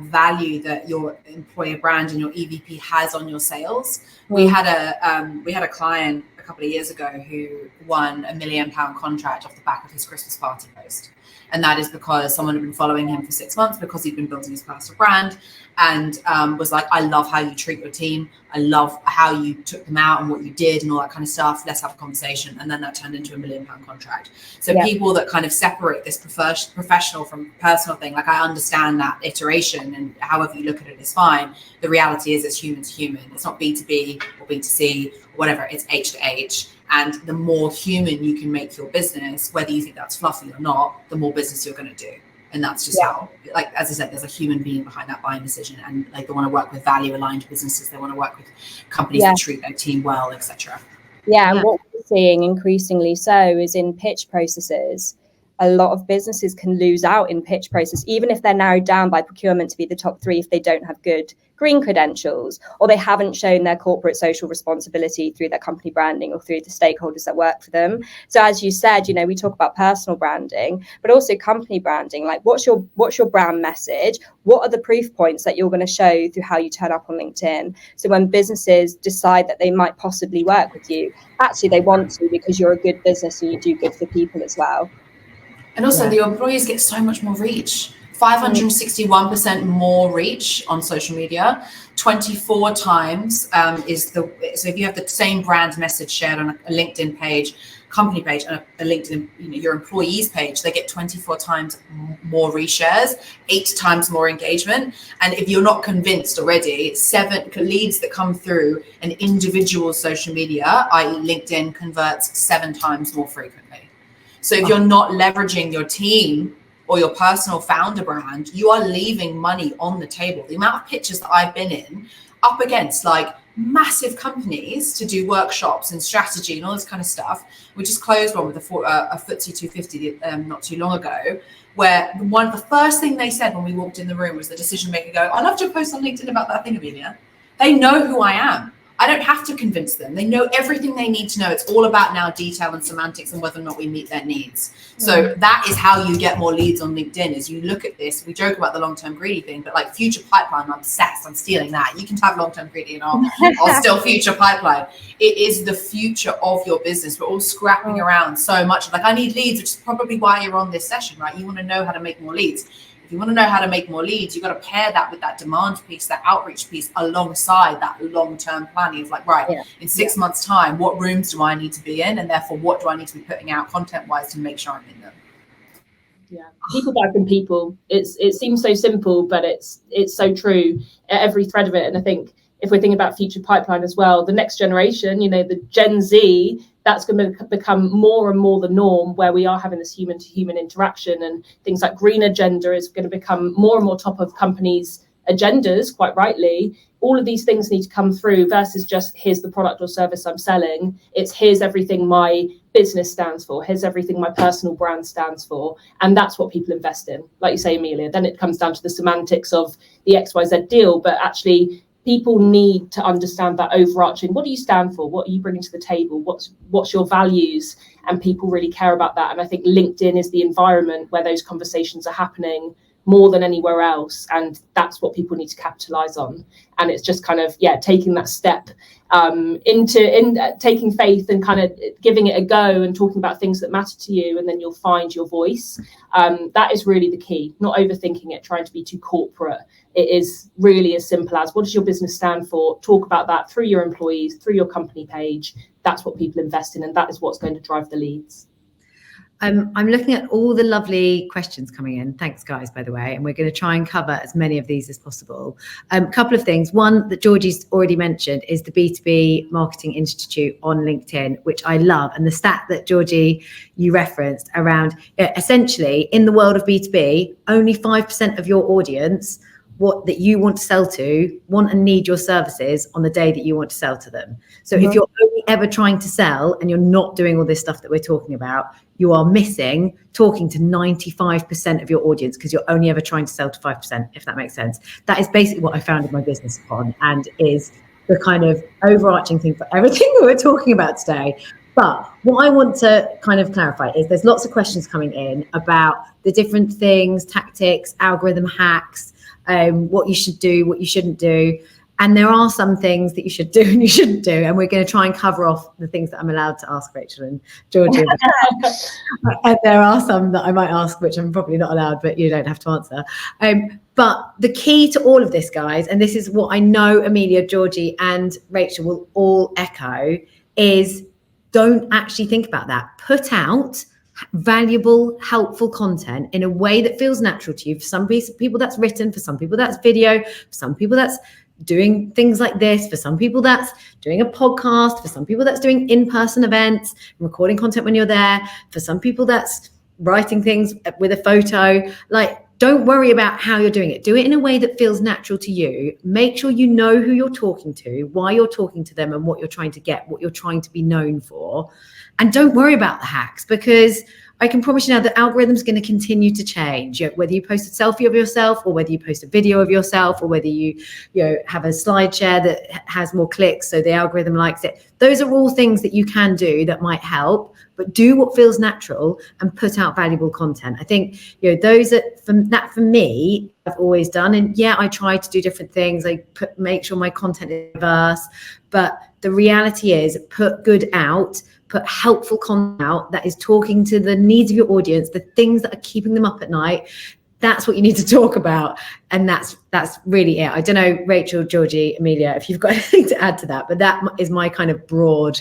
value that your employer brand and your EVP has on your sales. We had a client a couple of years ago who won £1 million contract off the back of his Christmas party post. And that is because someone had been following him for 6 months because he'd been building his personal brand, and was like, I love how you treat your team. I love how you took them out and what you did and all that kind of stuff. Let's have a conversation. And then that turned into £1 million contract. So people that kind of separate this professional from personal thing, like I understand that iteration and however you look at it is fine. The reality is it's human to human. It's not B2B or B2C or whatever. It's H to H. And the more human you can make your business, whether you think that's fluffy or not, the more business you're going to do. And that's just how, like, as I said, there's a human being behind that buying decision. And like, they want to work with value aligned businesses. They want to work with companies that treat their team well, etc. And what we're seeing increasingly so is in pitch processes. A lot of businesses can lose out in pitch process, even if they're narrowed down by procurement to be the top 3, if they don't have good green credentials, or they haven't shown their corporate social responsibility through their company branding or through the stakeholders that work for them. So as you said, you know, we talk about personal branding, but also company branding. Like, what's your brand message? What are the proof points that you're going to show through how you turn up on LinkedIn? So when businesses decide that they might possibly work with you, actually they want to, because you're a good business and you do good for people as well. And also the employees get so much more reach. 561% more reach on social media. 24 times is the, so if you have the same brand message shared on a LinkedIn page, company page, and a LinkedIn, you know, your employees page, they get 24 times more reshares, 8 times more engagement. And if you're not convinced already, 7 leads that come through an individual social media, i.e. LinkedIn, converts 7 times more frequently. So if you're not leveraging your team or your personal founder brand, you are leaving money on the table. The amount of pitches that I've been in up against like massive companies to do workshops and strategy and all this kind of stuff. We just closed one with a FTSE 250 not too long ago, where one of the first thing they said when we walked in the room was the decision maker go, I loved your post on LinkedIn about that thing, Amelia. They know who I am. I don't have to convince them. They know everything they need to know. It's all about now detail and semantics and whether or not we meet their needs. So that is how you get more leads on LinkedIn, is you look at this. We joke about the long-term greedy thing, but like future pipeline, I'm obsessed. I'm stealing that. You can have long-term greedy and I'll still future pipeline. It is the future of your business. We're all scrapping around so much. Like, I need leads, which is probably why you're on this session, right? You want to know how to make more leads. If you want to know how to make more leads, you've got to pair that with that demand piece, that outreach piece, alongside that long-term planning of like, right, in 6 months' time, what rooms do I need to be in? And therefore, what do I need to be putting out content-wise to make sure I'm in them? Yeah, people buy from people. It seems so simple, but it's so true at every thread of it. And I think if we're thinking about future pipeline as well, the next generation, you know, the Gen Z, that's going to become more and more the norm, where we are having this human to human interaction, and things like green agenda is going to become more and more top of companies' agendas, quite rightly. All of these things need to come through versus just here's the product or service I'm selling. It's here's everything my business stands for. Here's everything my personal brand stands for. And that's what people invest in. Like you say, Amelia, then it comes down to the semantics of the XYZ deal, but actually people need to understand that overarching, what do you stand for? What are you bringing to the table? What's your values? And people really care about that. And I think LinkedIn is the environment where those conversations are happening more than anywhere else. And that's what people need to capitalize on. And it's just kind of, taking that step into taking faith and kind of giving it a go and talking about things that matter to you. And then you'll find your voice. That is really the key, not overthinking it, trying to be too corporate. It is really as simple as, what does your business stand for? Talk about that through your employees, through your company page. That's what people invest in, and that is what's going to drive the leads. I'm looking at all the lovely questions coming in. Thanks, guys, by the way. And we're going to try and cover as many of these as possible. A couple of things. One that Georgie's already mentioned is the B2B Marketing Institute on LinkedIn, which I love. And the stat that Georgie, you referenced around, essentially, in the world of B2B, only 5% of your audience that you want to sell to want and need your services on the day that you want to sell to them. So if you're only ever trying to sell and you're not doing all this stuff that we're talking about, you are missing talking to 95% of your audience because you're only ever trying to sell to 5%, if that makes sense. That is basically what I founded my business upon, and is the kind of overarching thing for everything that we're talking about today. But what I want to kind of clarify is there's lots of questions coming in about the different things, tactics, algorithm hacks, what you should do, what you shouldn't do. And there are some things that you should do and you shouldn't do. And we're going to try and cover off the things that I'm allowed to ask Rachel and Georgie. And there are some that I might ask, which I'm probably not allowed, but you don't have to answer. But the key to all of this, guys, and this is what I know Amelia, Georgie and Rachel will all echo, is don't actually think about that. Put out valuable, helpful content in a way that feels natural to you. For some people that's written, for some people that's video, for some people that's doing things like this, for some people that's doing a podcast, for some people that's doing in-person events, recording content when you're there, for some people that's writing things with a photo. Like, don't worry about how you're doing it. Do it in a way that feels natural to you. Make sure you know who you're talking to, why you're talking to them, and what you're trying to get, what you're trying to be known for. And don't worry about the hacks, because I can promise you now the algorithm's going to continue to change. Whether you post a selfie of yourself, or whether you post a video of yourself, or whether you have a slide share that has more clicks so the algorithm likes it. Those are all things that you can do that might help, but do what feels natural and put out valuable content. I think those that for me I've always done. And yeah, I try to do different things. I make sure my content is diverse, but the reality is put good out. Put helpful content out that is talking to the needs of your audience, the things that are keeping them up at night. That's what you need to talk about. And that's really it. I don't know, Rachel, Georgie, Amelia, if you've got anything to add to that, but that is my kind of broad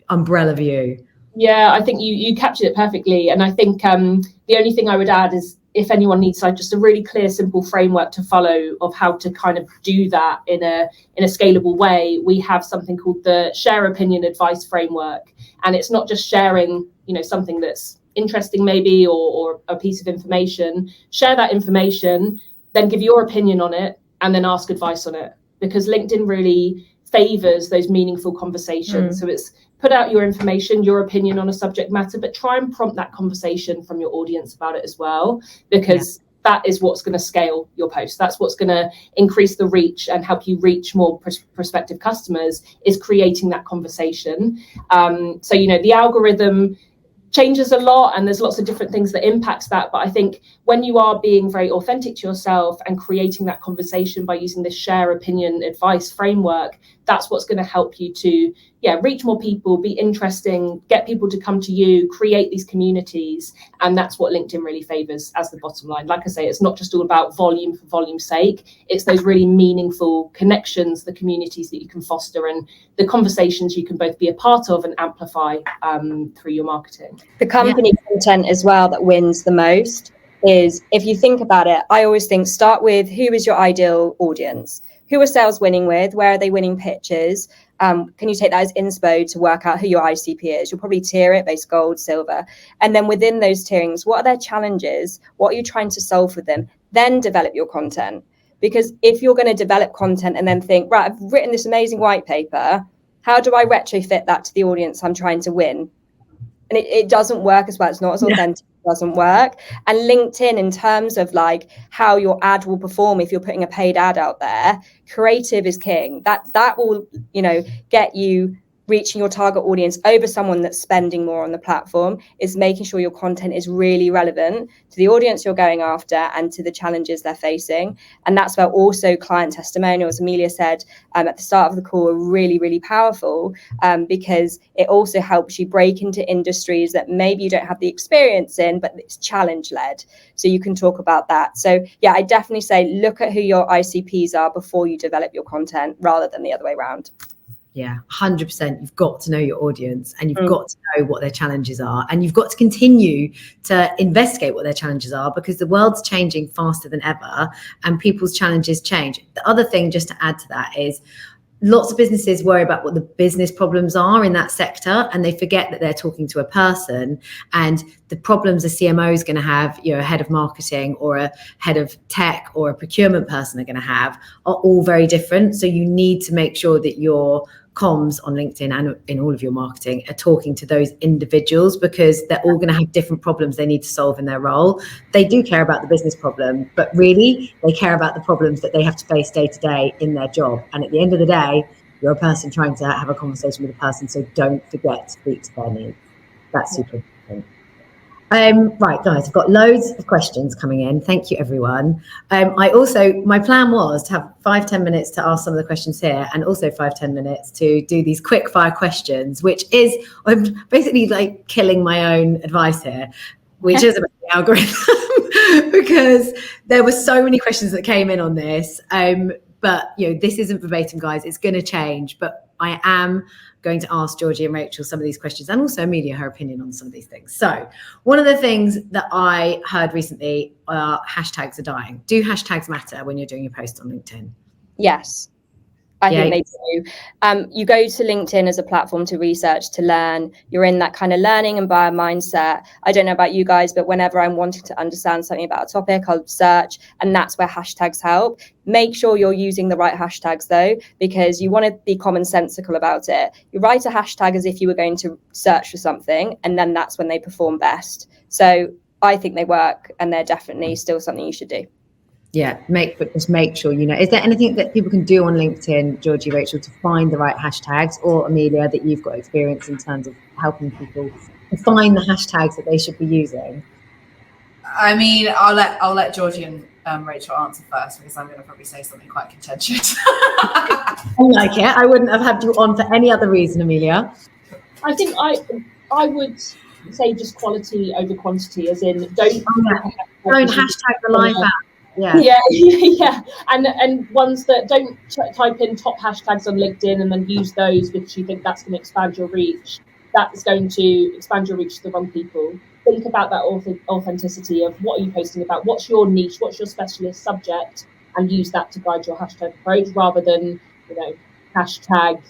umbrella view. Yeah, I think you captured it perfectly. And I think the only thing I would add is, if anyone needs just a really clear, simple framework to follow of how to kind of do that in a scalable way, we have something called the Share Opinion Advice Framework. And it's not just sharing, something that's interesting maybe, or a piece of information. Share that information, then give your opinion on it, and then ask advice on it. Because LinkedIn really favors those meaningful conversations. So it's put out your information, your opinion on a subject matter, but try and prompt that conversation from your audience about it as well, because that is what's going to scale your post. That's what's going to increase the reach and help you reach more prospective customers, is creating that conversation. So the algorithm changes a lot, and there's lots of different things that impacts that. But I think when you are being very authentic to yourself and creating that conversation by using this Share Opinion Advice framework, that's what's going to help you to reach more people, be interesting, get people to come to you, create these communities. And that's what LinkedIn really favors as the bottom line. Like I say, it's not just all about volume for volume's sake. It's those really meaningful connections, the communities that you can foster, and the conversations you can both be a part of and amplify through your marketing. The company content as well that wins the most is, if you think about it, I always think start with who is your ideal audience? Who are sales winning with? Where are they winning pitches? Can you take that as inspo to work out who your ICP is? You'll probably tier it based gold, silver. And then within those tierings, what are their challenges? What are you trying to solve for them? Then develop your content. Because if you're going to develop content and then think, right, I've written this amazing white paper, how do I retrofit that to the audience I'm trying to win? And it doesn't work as well. It's not as authentic. It doesn't work. And LinkedIn, in terms of like how your ad will perform if you're putting a paid ad out there, creative is king. That will, get you reaching your target audience over someone that's spending more on the platform, is making sure your content is really relevant to the audience you're going after and to the challenges they're facing. And that's where also client testimonials, Amelia said at the start of the call, are really, really powerful, because it also helps you break into industries that maybe you don't have the experience in, but it's challenge led. So you can talk about that. So yeah, I definitely say look at who your ICPs are before you develop your content, rather than the other way around. Yeah, 100%. You've got to know your audience, and you've Mm. got to know what their challenges are, and you've got to continue to investigate what their challenges are, because the world's changing faster than ever and people's challenges change. The other thing, just to add to that, is lots of businesses worry about what the business problems are in that sector, and they forget that they're talking to a person, and the problems a CMO is going to have, you know, a head of marketing or a head of tech or a procurement person are going to have are all very different. So you need to make sure that your comms on LinkedIn and in all of your marketing are talking to those individuals, because they're all going to have different problems they need to solve in their role. They do care about the business problem, but really they care about the problems that they have to face day to day in their job. And at the end of the day, you're a person trying to have a conversation with a person, so don't forget to speak to their needs. That's super important. Right, guys, I've got loads of questions coming in. Thank you, everyone. My plan was to have 5-10 minutes to ask some of the questions here, and also 5-10 minutes to do these quick fire questions, which is, I'm basically like killing my own advice here, which is about the algorithm, because there were so many questions that came in on this. But, you know, this isn't verbatim, guys. It's going to change, but I am going to ask Georgie and Rachel some of these questions, and also Amelia her opinion on some of these things. So one of the things that I heard recently are hashtags are dying. Do hashtags matter when you're doing your post on LinkedIn? Yes. I think they do. You go to LinkedIn as a platform to research, to learn. You're in that kind of learning and buyer mindset. I don't know about you guys, but whenever I'm wanting to understand something about a topic, I'll search, and that's where hashtags help. Make sure you're using the right hashtags, though, because you want to be commonsensical about it. You write a hashtag as if you were going to search for something, and then that's when they perform best. So I think they work, and they're definitely still something you should do. Yeah, just make sure you know. Is there anything that people can do on LinkedIn, Georgie, Rachel, to find the right hashtags, or Amelia, that you've got experience in terms of helping people to find the hashtags that they should be using? I mean, I'll let Georgie and Rachel answer first, because I'm going to probably say something quite contentious. I like it. I wouldn't have had you on for any other reason, Amelia. I think I would say just quality over quantity, as in don't hashtag the life out. Yeah. And ones that don't type in top hashtags on LinkedIn and then use those because you think that's going to expand your reach. That's going to expand your reach to the wrong people. Think about that authenticity of what are you posting about, what's your niche, what's your specialist subject, and use that to guide your hashtag approach, rather than, you know, hashtag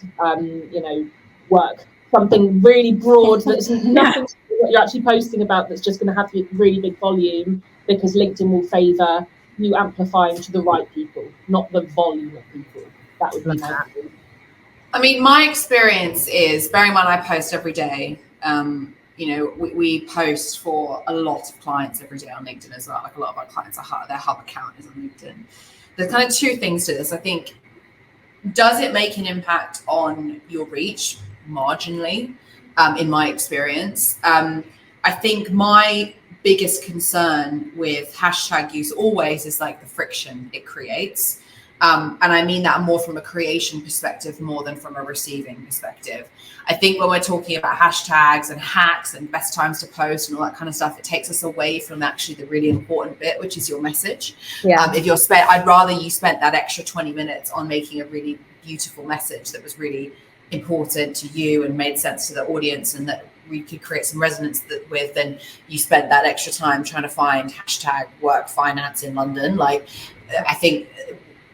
work, something really broad that's nothing to do with what you're actually posting about, that's just going to have really big volume, because LinkedIn will favour you amplifying to the right people, not the volume of people. That would be my view. I mean, my experience is, bearing in mind I post every day. We post for a lot of clients every day on LinkedIn as well. Like, a lot of our clients, their hub account is on LinkedIn. There's kind of two things to this. I think, does it make an impact on your reach? Marginally, in my experience. I think my biggest concern with hashtag use always is like the friction it creates. And I mean that more from a creation perspective more than from a receiving perspective. I think when we're talking about hashtags and hacks and best times to post and all that kind of stuff, it takes us away from actually the really important bit, which is your message. Yeah. I'd rather you spent that extra 20 minutes on making a really beautiful message that was really important to you and made sense to the audience, and that we could create some resonance with, and you spent that extra time trying to find hashtag work finance in London. Like, I think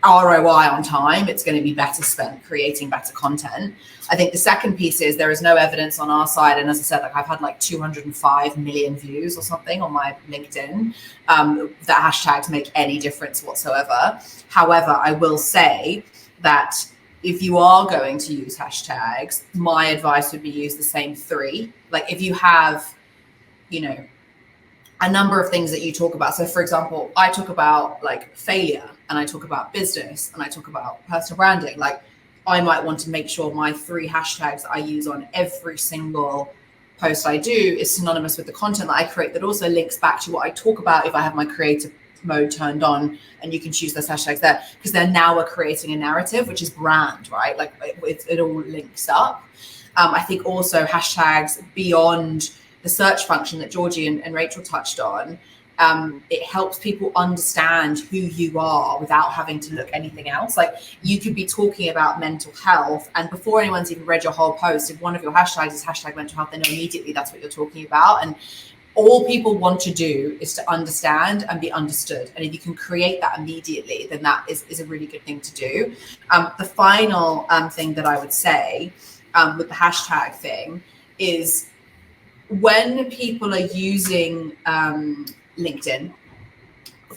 ROI on time, it's going to be better spent creating better content. I think the second piece is, there is no evidence on our side, and as I said, like, I've had like 205 million views or something on my LinkedIn, that hashtags make any difference whatsoever. However, I will say that if you are going to use hashtags, my advice would be use the same three. Like, if you have, a number of things that you talk about. So for example, I talk about like failure, and I talk about business, and I talk about personal branding. Like, I might want to make sure my 3 hashtags that I use on every single post I do is synonymous with the content that I create, that also links back to what I talk about if I have my creative mode turned on, and you can choose those hashtags there, because they're now creating a narrative, which is brand, right? Like, it all links up. I think also hashtags beyond the search function that Georgie and Rachel touched on, it helps people understand who you are without having to look anything else. Like, you could be talking about mental health, and before anyone's even read your whole post, if one of your hashtags is hashtag mental health, they know immediately that's what you're talking about. And all people want to do is to understand and be understood. And if you can create that immediately, then that is a really good thing to do. The final thing that I would say with the hashtag thing is, when people are using LinkedIn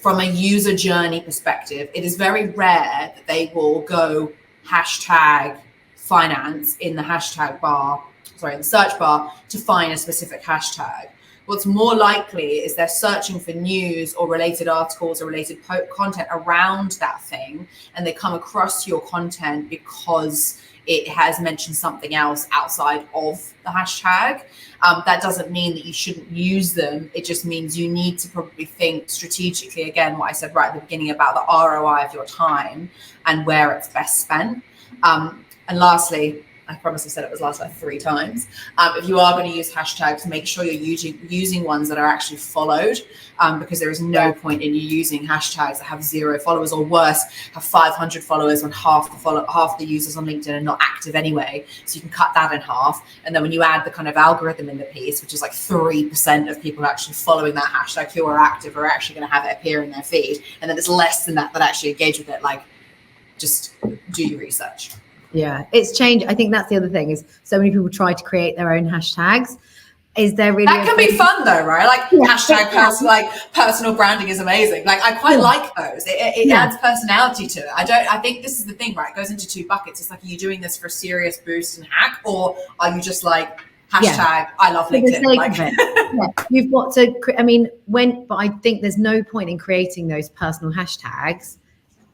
from a user journey perspective, it is very rare that they will go hashtag finance in the hashtag bar, in the search bar, to find a specific hashtag. What's more likely is they're searching for news or related articles or related content around that thing, and they come across your content because it has mentioned something else outside of the hashtag. That doesn't mean that you shouldn't use them. It just means you need to probably think strategically, again, what I said right at the beginning about the ROI of your time and where it's best spent. And lastly, I promise I said it was last like 3 times. If you are going to use hashtags, make sure you're using ones that are actually followed, because there is no point in you using hashtags that have 0 followers, or worse, have 500 followers when half the users on LinkedIn are not active anyway. So you can cut that in half. And then when you add the kind of algorithm in the piece, which is like 3% of people actually following that hashtag who are active are actually going to have it appear in their feed. And then it's less than that actually engage with it. Like, just do your research. Yeah, it's changed. I think that's the other thing, is so many people try to create their own hashtags. Is there really that can be fun though, right? Like, hashtag personal branding is amazing. Like, I quite like those. It adds personality to it. I think this is the thing, right? It goes into 2 buckets. It's like, are you doing this for a serious boost and hack, or are you just like hashtag I love LinkedIn? Like, you've got to. I mean, but I think there's no point in creating those personal hashtags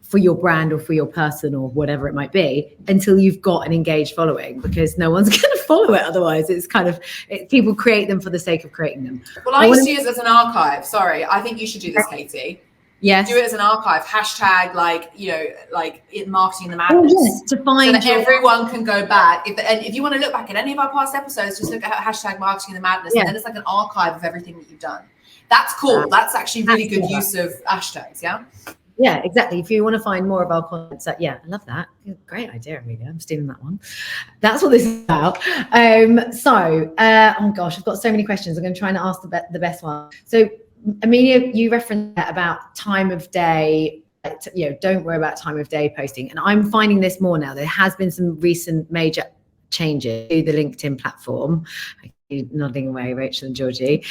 for your brand or for your person or whatever it might be until you've got an engaged following, because no one's going to follow it otherwise. It's kind of people create them for the sake of creating them. Well, I used to use it as an archive. Sorry, I think you should do this, Katie. Yes. Do it as an archive. Hashtag, like, marketing the madness. Oh, yes, to find so that everyone can go back. If you want to look back at any of our past episodes, just look at hashtag marketing the madness, and then it's like an archive of everything that you've done. That's cool. That's actually really good use of hashtags. Yeah. Yeah, exactly. If you want to find more of our content, so I love that. Great idea, Amelia. I'm stealing that one. That's what this is about. Oh gosh, I've got so many questions. I'm going to try and ask the best one. So, Amelia, you referenced that about time of day. Don't worry about time of day posting. And I'm finding this more now. There has been some recent major changes to the LinkedIn platform. Nodding away, Rachel and Georgie,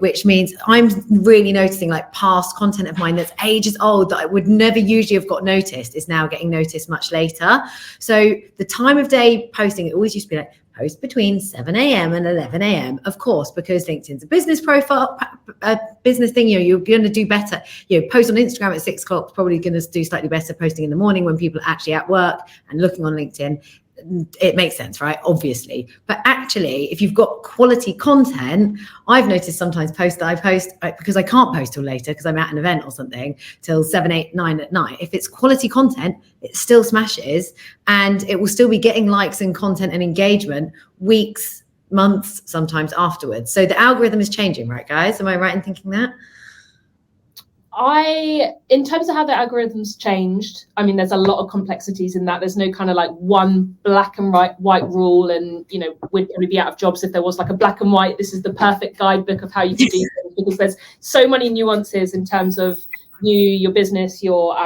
which means I'm really noticing like past content of mine that's ages old that I would never usually have got noticed is now getting noticed much later. So the time of day posting, it always used to be like post between 7 a.m. and 11 a.m. Of course, because LinkedIn's a business profile, a business thing, you're going to do better. Post on Instagram at 6 o'clock, probably going to do slightly better posting in the morning when people are actually at work and looking on LinkedIn. It makes sense, right? Obviously. But actually, if you've got quality content, I've noticed sometimes posts that I post because I can't post till later because I'm at an event or something till 7, 8, 9 at night. If it's quality content, it still smashes and it will still be getting likes and content and engagement weeks, months, sometimes afterwards. So the algorithm is changing, right, guys? Am I right in thinking that? In terms of how the algorithms changed, I mean, there's a lot of complexities in that. There's no kind of like one black and white rule, and we'd probably be out of jobs if there was like a black and white, this is the perfect guidebook of how you can do things, because there's so many nuances in terms of your business, your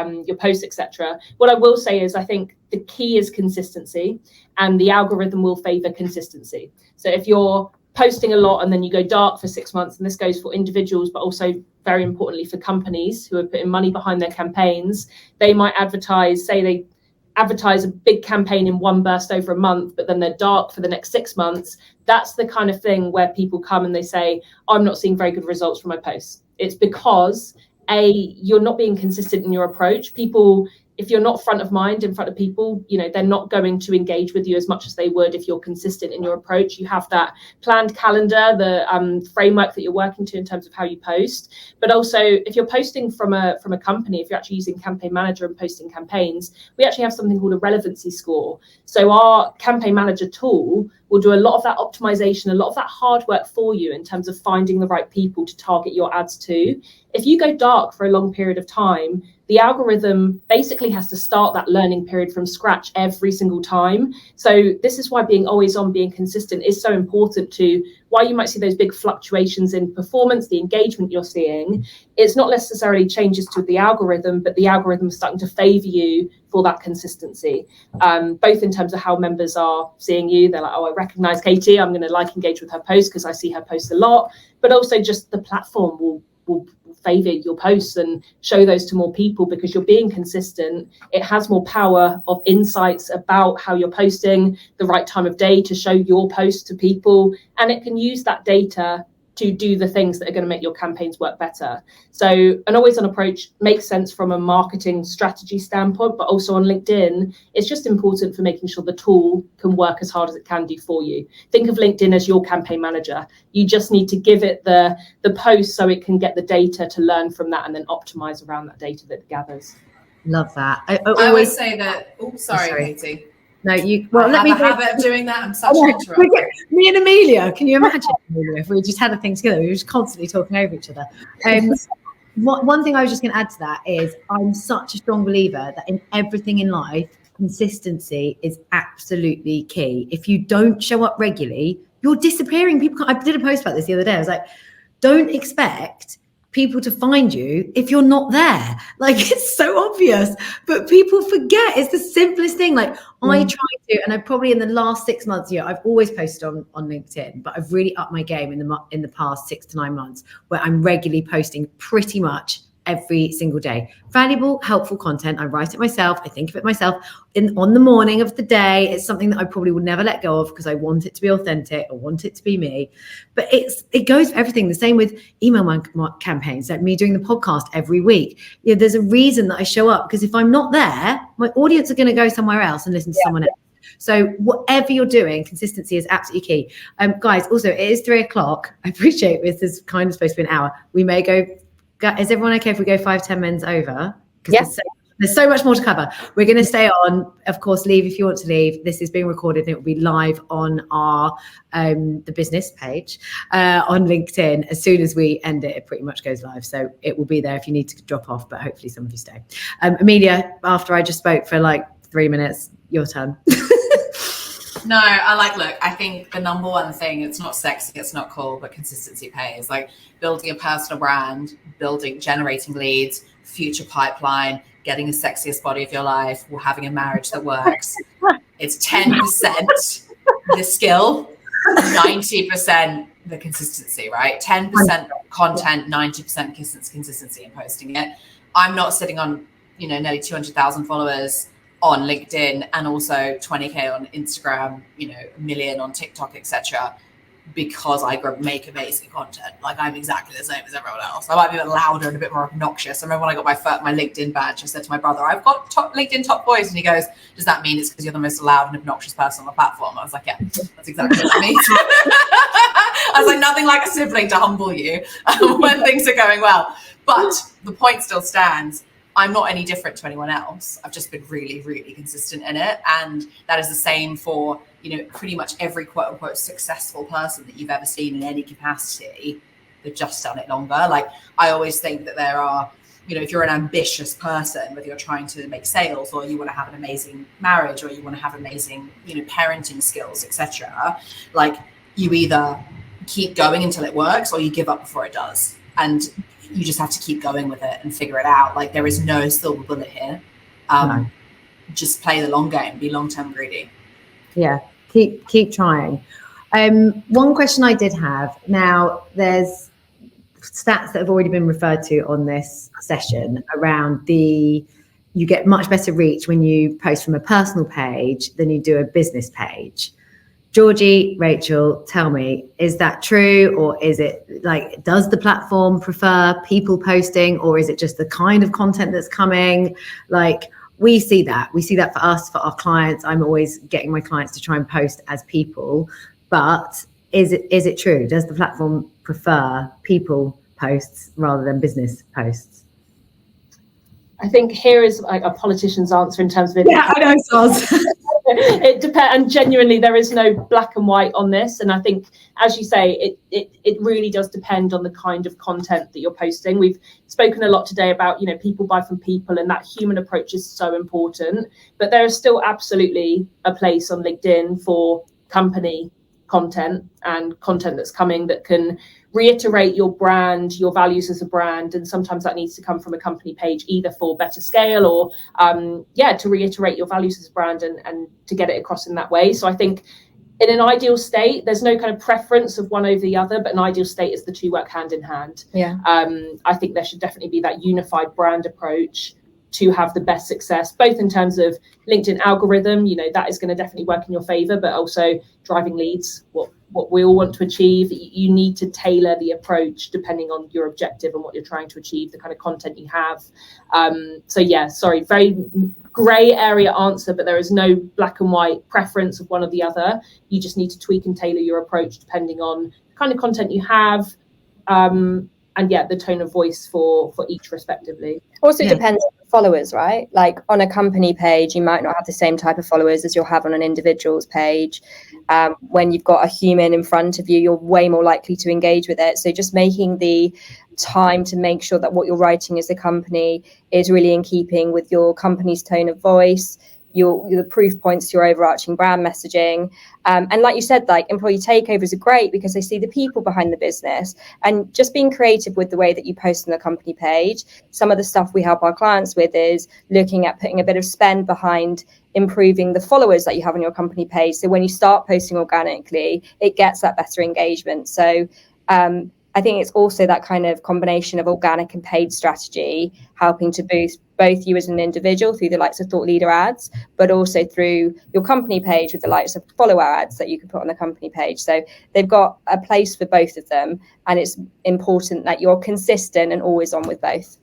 posts, etc. What I will say is I think the key is consistency, and the algorithm will favor consistency. So if you're posting a lot and then you go dark for 6 months, and this goes for individuals, but also very importantly for companies who are putting money behind their campaigns, they might advertise a big campaign in one burst over a month, but then they're dark for the next 6 months. That's the kind of thing where people come and they say, I'm not seeing very good results from my posts. It's because you're not being consistent in your approach. People, if you're not front of mind in front of people, they're not going to engage with you as much as they would if you're consistent in your approach. You have that planned calendar, the framework that you're working to in terms of how you post. But also, if you're posting from a company, if you're actually using Campaign Manager and posting campaigns, we actually have something called a relevancy score. So our Campaign Manager tool will do a lot of that optimization, a lot of that hard work for you in terms of finding the right people to target your ads to. If you go dark for a long period of time, the algorithm basically has to start that learning period from scratch every single time. So this is why being always on, being consistent is so important to why you might see those big fluctuations in performance, the engagement you're seeing. It's not necessarily changes to the algorithm, but the algorithm is starting to favor you for that consistency, both in terms of how members are seeing you. They're like, oh, I recognize Katie, I'm going to engage with her post because I see her post a lot. But also just the platform will favor your posts and show those to more people because you're being consistent. It has more power of insights about how you're posting, the right time of day to show your post to people, and it can use that data to do the things that are going to make your campaigns work better. So an always on approach makes sense from a marketing strategy standpoint, but also on LinkedIn, it's just important for making sure the tool can work as hard as it can do for you. Think of LinkedIn as your campaign manager. You just need to give it the post so it can get the data to learn from that and then optimize around that data that it gathers. Love that. I always say that. Oh, sorry, Katie. No, you. Well, let me. I have a habit of doing that. I'm such an interrupter. Me and Amelia. Can you imagine, Amelia, if we just had a thing together? We were just constantly talking over each other. One thing I was just going to add to that is I'm such a strong believer that in everything in life, consistency is absolutely key. If you don't show up regularly, you're disappearing. I did a post about this the other day. I was like, don't expect people to find you if you're not there. It's so obvious, but people forget. It's the simplest thing. I try to, and I probably in the last 6 months, I've always posted on LinkedIn, but I've really upped my game in the past 6 to 9 months, where I'm regularly posting pretty much every single day. Valuable, helpful content. I write it myself. I think of it myself on the morning of the day. It's something that I probably would never let go of because I want it to be authentic. I want it to be me. But it goes for everything. The same with email campaigns, like me doing the podcast every week. There's a reason that I show up, because if I'm not there, my audience are going to go somewhere else and listen to someone else. So whatever you're doing, consistency is absolutely key. Guys, also, it is 3:00. I appreciate this is kind of supposed to be an hour. We may go. Is everyone okay if we go 5-10 minutes over? Because there's so much more to cover. We're going to stay on. Of course, leave if you want to leave. This is being recorded and it will be live on our the business page on LinkedIn. As soon as we end it, it pretty much goes live. So it will be there if you need to drop off, but hopefully some of you stay. Amelia, after I just spoke for 3 minutes, your turn. No, look, I think the number one thing, it's not sexy, it's not cool, but consistency pays. Building a personal brand, generating leads, future pipeline, getting the sexiest body of your life, or having a marriage that works. It's 10% the skill, 90% the consistency, right? 10% content, 90% consistency in posting it. I'm not sitting on, nearly 200,000 followers on LinkedIn and also 20K on Instagram, 1 million on TikTok, etc. because I make amazing content. I'm exactly the same as everyone else. I might be a bit louder and a bit more obnoxious. I remember when I got my LinkedIn badge, I said to my brother, I've got LinkedIn top voice. And he goes, does that mean it's because you're the most loud and obnoxious person on the platform? I was like, yeah, that's exactly what that means. I was like, nothing like a sibling to humble you when things are going well. But the point still stands. I'm not any different to anyone else. I've just been really, really consistent in it. And that is the same for, pretty much every quote unquote successful person that you've ever seen in any capacity. They've just done it longer. I always think that there are, if you're an ambitious person, whether you're trying to make sales or you want to have an amazing marriage or you want to have amazing, parenting skills, etc. You either keep going until it works or you give up before it does. And you just have to keep going with it and figure it out. There is no silver bullet here. No. Just play the long game, be long-term greedy. Yeah, keep trying. One question I did have, now there's stats that have already been referred to on this session around you get much better reach when you post from a personal page than you do a business page. Georgie, Rachel, tell me, is that true? Or is it does the platform prefer people posting, or is it just the kind of content that's coming? we see that for us, for our clients. I'm always getting my clients to try and post as people, but is it true? Does the platform prefer people posts rather than business posts? I think here is like a politician's answer in terms of it. Yeah, I know, Soz. It depends, and genuinely there is no black and white on this, and I think, as you say, it really does depend on the kind of content that you're posting. We've spoken a lot today about, you know, people buy from people, and that human approach is so important, but there is still absolutely a place on LinkedIn for company content and content that's coming that can reiterate your brand, your values as a brand, and sometimes that needs to come from a company page, either for better scale or to reiterate your values as a brand and to get it across in that way. So I think in an ideal state, there's no kind of preference of one over the other, but an ideal state is the two work hand in hand. Yeah. I think there should definitely be that unified brand approach to have the best success, both in terms of LinkedIn algorithm, you know, that is going to definitely work in your favor, but also driving leads, what we all want to achieve. You need to tailor the approach depending on your objective and what you're trying to achieve, the kind of content you have. Very grey area answer, but there is no black and white preference of one or the other. You just need to tweak and tailor your approach depending on the kind of content you have, the tone of voice for each respectively. Also depends on the followers, right? Like on a company page, you might not have the same type of followers as you'll have on an individual's page. When you've got a human in front of you, you're way more likely to engage with it. So just making the time to make sure that what you're writing as a company is really in keeping with your company's tone of voice, the proof points to your overarching brand messaging. And like you said, like employee takeovers are great because they see the people behind the business, and just being creative with the way that you post on the company page. Some of the stuff we help our clients with is looking at putting a bit of spend behind improving the followers that you have on your company page. So when you start posting organically, it gets that better engagement. So I think it's also that kind of combination of organic and paid strategy helping to boost both you as an individual through the likes of thought leader ads, but also through your company page with the likes of follower ads that you can put on the company page. So they've got a place for both of them, and it's important that you're consistent and always on with both.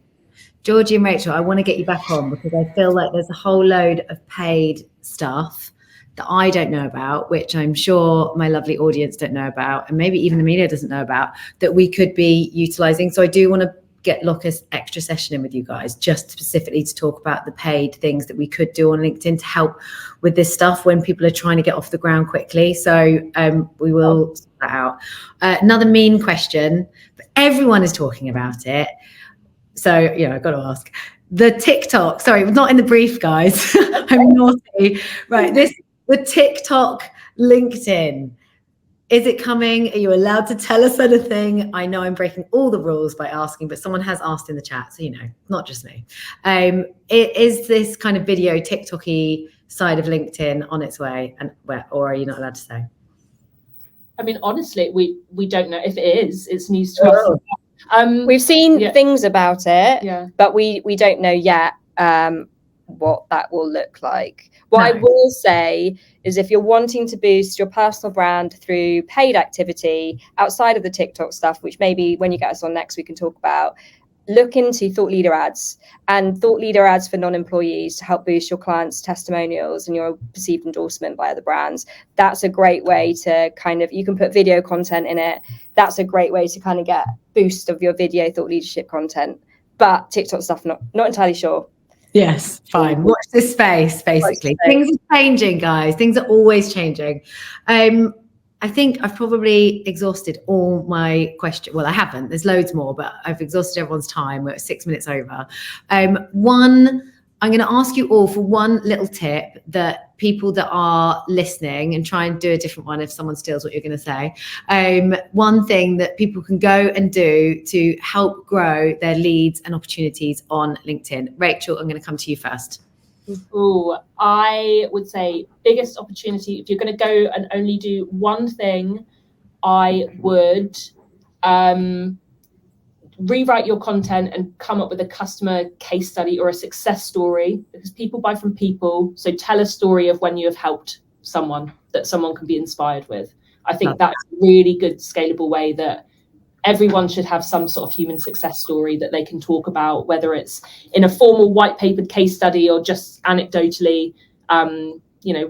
Georgie and Rachel, I want to get you back on because I feel like there's a whole load of paid stuff that I don't know about, which I'm sure my lovely audience don't know about, and maybe even Amelia doesn't know about, that we could be utilizing. So I do want to lock an extra session in with you guys, just specifically to talk about the paid things that we could do on LinkedIn to help with this stuff when people are trying to get off the ground quickly. So we will sort that out. Another mean question, but everyone is talking about it. So, I've got to ask. The TikTok, sorry, not in the brief, guys. I'm naughty. Right, the TikTok LinkedIn. Is it coming? Are you allowed to tell us anything? I know I'm breaking all the rules by asking, but someone has asked in the chat, so not just me. Is this kind of video TikTok-y side of LinkedIn on its way, or are you not allowed to say? I mean, honestly, we don't know if it is. It's news to us. We've seen things about it, but we don't know yet what that will look like. What I will say is, if you're wanting to boost your personal brand through paid activity outside of the TikTok stuff, which maybe when you get us on next we can talk about, look into thought leader ads for non-employees to help boost your clients' testimonials and your perceived endorsement by other brands. That's a great way to you can put video content in it. That's a great way to kind of get boost of your video thought leadership content. But TikTok stuff, not entirely sure. Yes, fine. Watch this space, basically. Things are changing, guys. Things are always changing. I think I've probably exhausted all my questions. Well, I haven't. There's loads more, but I've exhausted everyone's time. We're at 6 minutes over. I'm going to ask you all for one little tip that people that are listening, and try and do a different one if someone steals what you're going to say. One thing that people can go and do to help grow their leads and opportunities on LinkedIn. Rachel, I'm going to come to you first. I would say biggest opportunity, if you're going to go and only do one thing, I would rewrite your content and come up with a customer case study or a success story, because people buy from people. So tell a story of when you have helped someone that someone can be inspired with. I think that's a really good scalable way that everyone should have some sort of human success story that they can talk about, whether it's in a formal white papered case study or just anecdotally,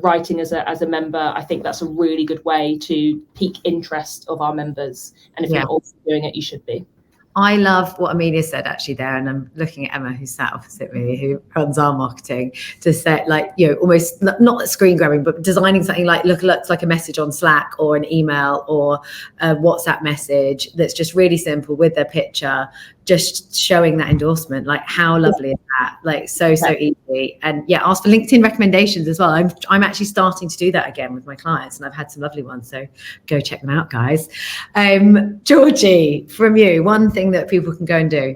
writing as a member. I think that's a really good way to pique interest of our members. And if you're not also doing it, you should be. I love what Amelia said actually there, and I'm looking at Emma, who's sat opposite me, who runs our marketing, to say, like, almost not screen grabbing, but designing something like looks like a message on Slack or an email or a WhatsApp message that's just really simple with their picture, just showing that endorsement. Like, how lovely is that? Like, so easy. And ask for LinkedIn recommendations as well. I'm actually starting to do that again with my clients, and I've had some lovely ones, so go check them out, guys. Georgie, from you, one thing that people can go and do.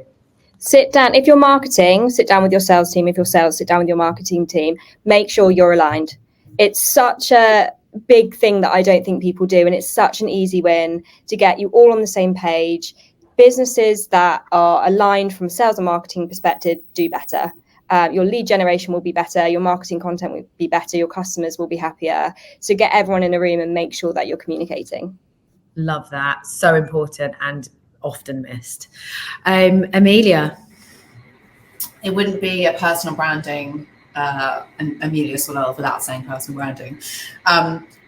Sit down. If you're marketing, sit down with your sales team. If you're sales, sit down with your marketing team. Make sure you're aligned. It's such a big thing that I don't think people do, and it's such an easy win to get you all on the same page. Businesses that are aligned from a sales and marketing perspective do better. Your lead generation will be better, your marketing content will be better, your customers will be happier. So get everyone in a room and make sure that you're communicating. Love that. So important and often missed. Amelia? It wouldn't be a personal branding, and Amelia Solel, without saying personal branding.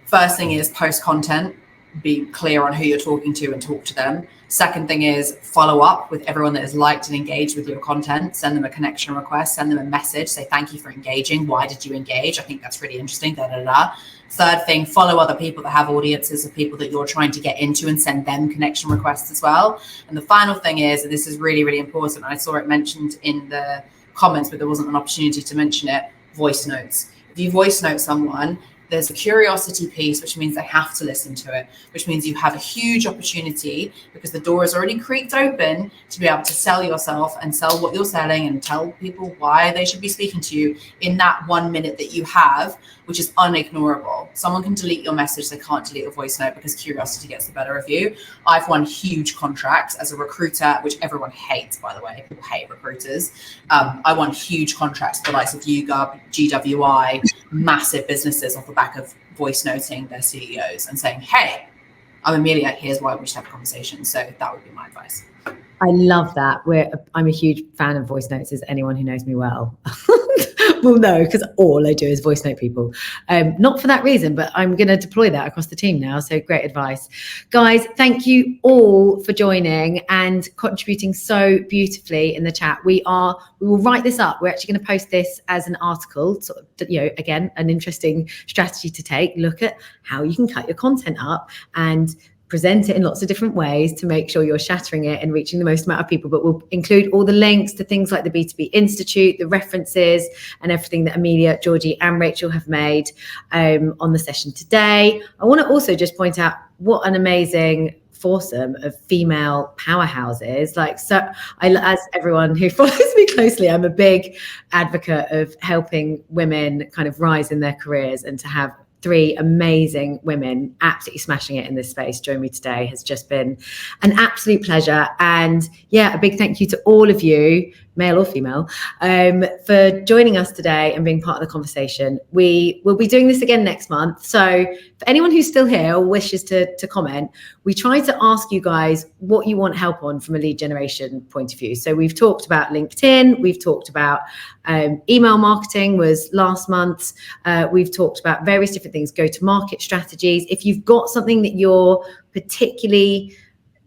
First thing is post content. Be clear on who you're talking to and talk to them. Second thing is follow up with everyone that has liked and engaged with your content. Send them a connection request, send them a message, say thank you for engaging. Why did you engage? I think that's really interesting. Third thing, follow other people that have audiences of people that you're trying to get into and send them connection requests as well. And the final thing is, and this is really, really important, I saw it mentioned in the comments, but there wasn't an opportunity to mention it, voice notes. If you voice note someone, there's a curiosity piece, which means they have to listen to it, which means you have a huge opportunity because the door is already creaked open to be able to sell yourself and sell what you're selling and tell people why they should be speaking to you in that 1 minute that you have, which is unignorable. Someone can delete your message, they can't delete a voice note because curiosity gets the better of you. I've won huge contracts as a recruiter, which everyone hates, by the way. People hate recruiters. I won huge contracts for the likes of YouGov, GWI, massive businesses off the back of voice noting their CEOs and saying, hey, I'm Amelia, here's why we should have a conversation. So that would be my advice. I love that. I'm a huge fan of voice notes, as anyone who knows me well will know, because all I do is voice note people. Not for that reason, but I'm going to deploy that across the team now. So great advice. Guys, thank you all for joining and contributing so beautifully in the chat. We will write this up. We're actually going to post this as an article, sort of, again, an interesting strategy to take. Look at how you can cut your content up and present it in lots of different ways to make sure you're shattering it and reaching the most amount of people. But we'll include all the links to things like the B2B Institute, the references, and everything that Amelia, Georgie, and Rachel have made on the session today. I want to also just point out what an amazing foursome of female powerhouses. As everyone who follows me closely, I'm a big advocate of helping women kind of rise in their careers, and to have 3 amazing women absolutely smashing it in this space join me today has just been an absolute pleasure. And a big thank you to all of you, male or female, for joining us today and being part of the conversation. We will be doing this again next month. So for anyone who's still here or wishes to comment, we try to ask you guys what you want help on from a lead generation point of view. So we've talked about LinkedIn, we've talked about email marketing was last month. We've talked about various different things, go-to-market strategies. If you've got something that you're particularly,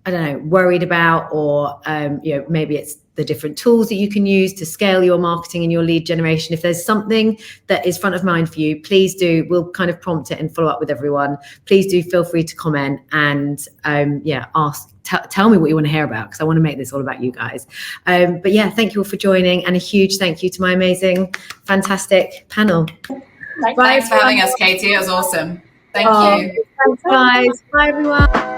worried about, or maybe it's the different tools that you can use to scale your marketing and your lead generation. If there's something that is front of mind for you, please do. We'll kind of prompt it and follow up with everyone. Please do feel free to comment and ask. Tell me what you want to hear about, because I want to make this all about you guys. But thank you all for joining, and a huge thank you to my amazing, fantastic panel. Thanks for having us, Katie. It was awesome. Thank you. Thanks, guys. Bye, everyone.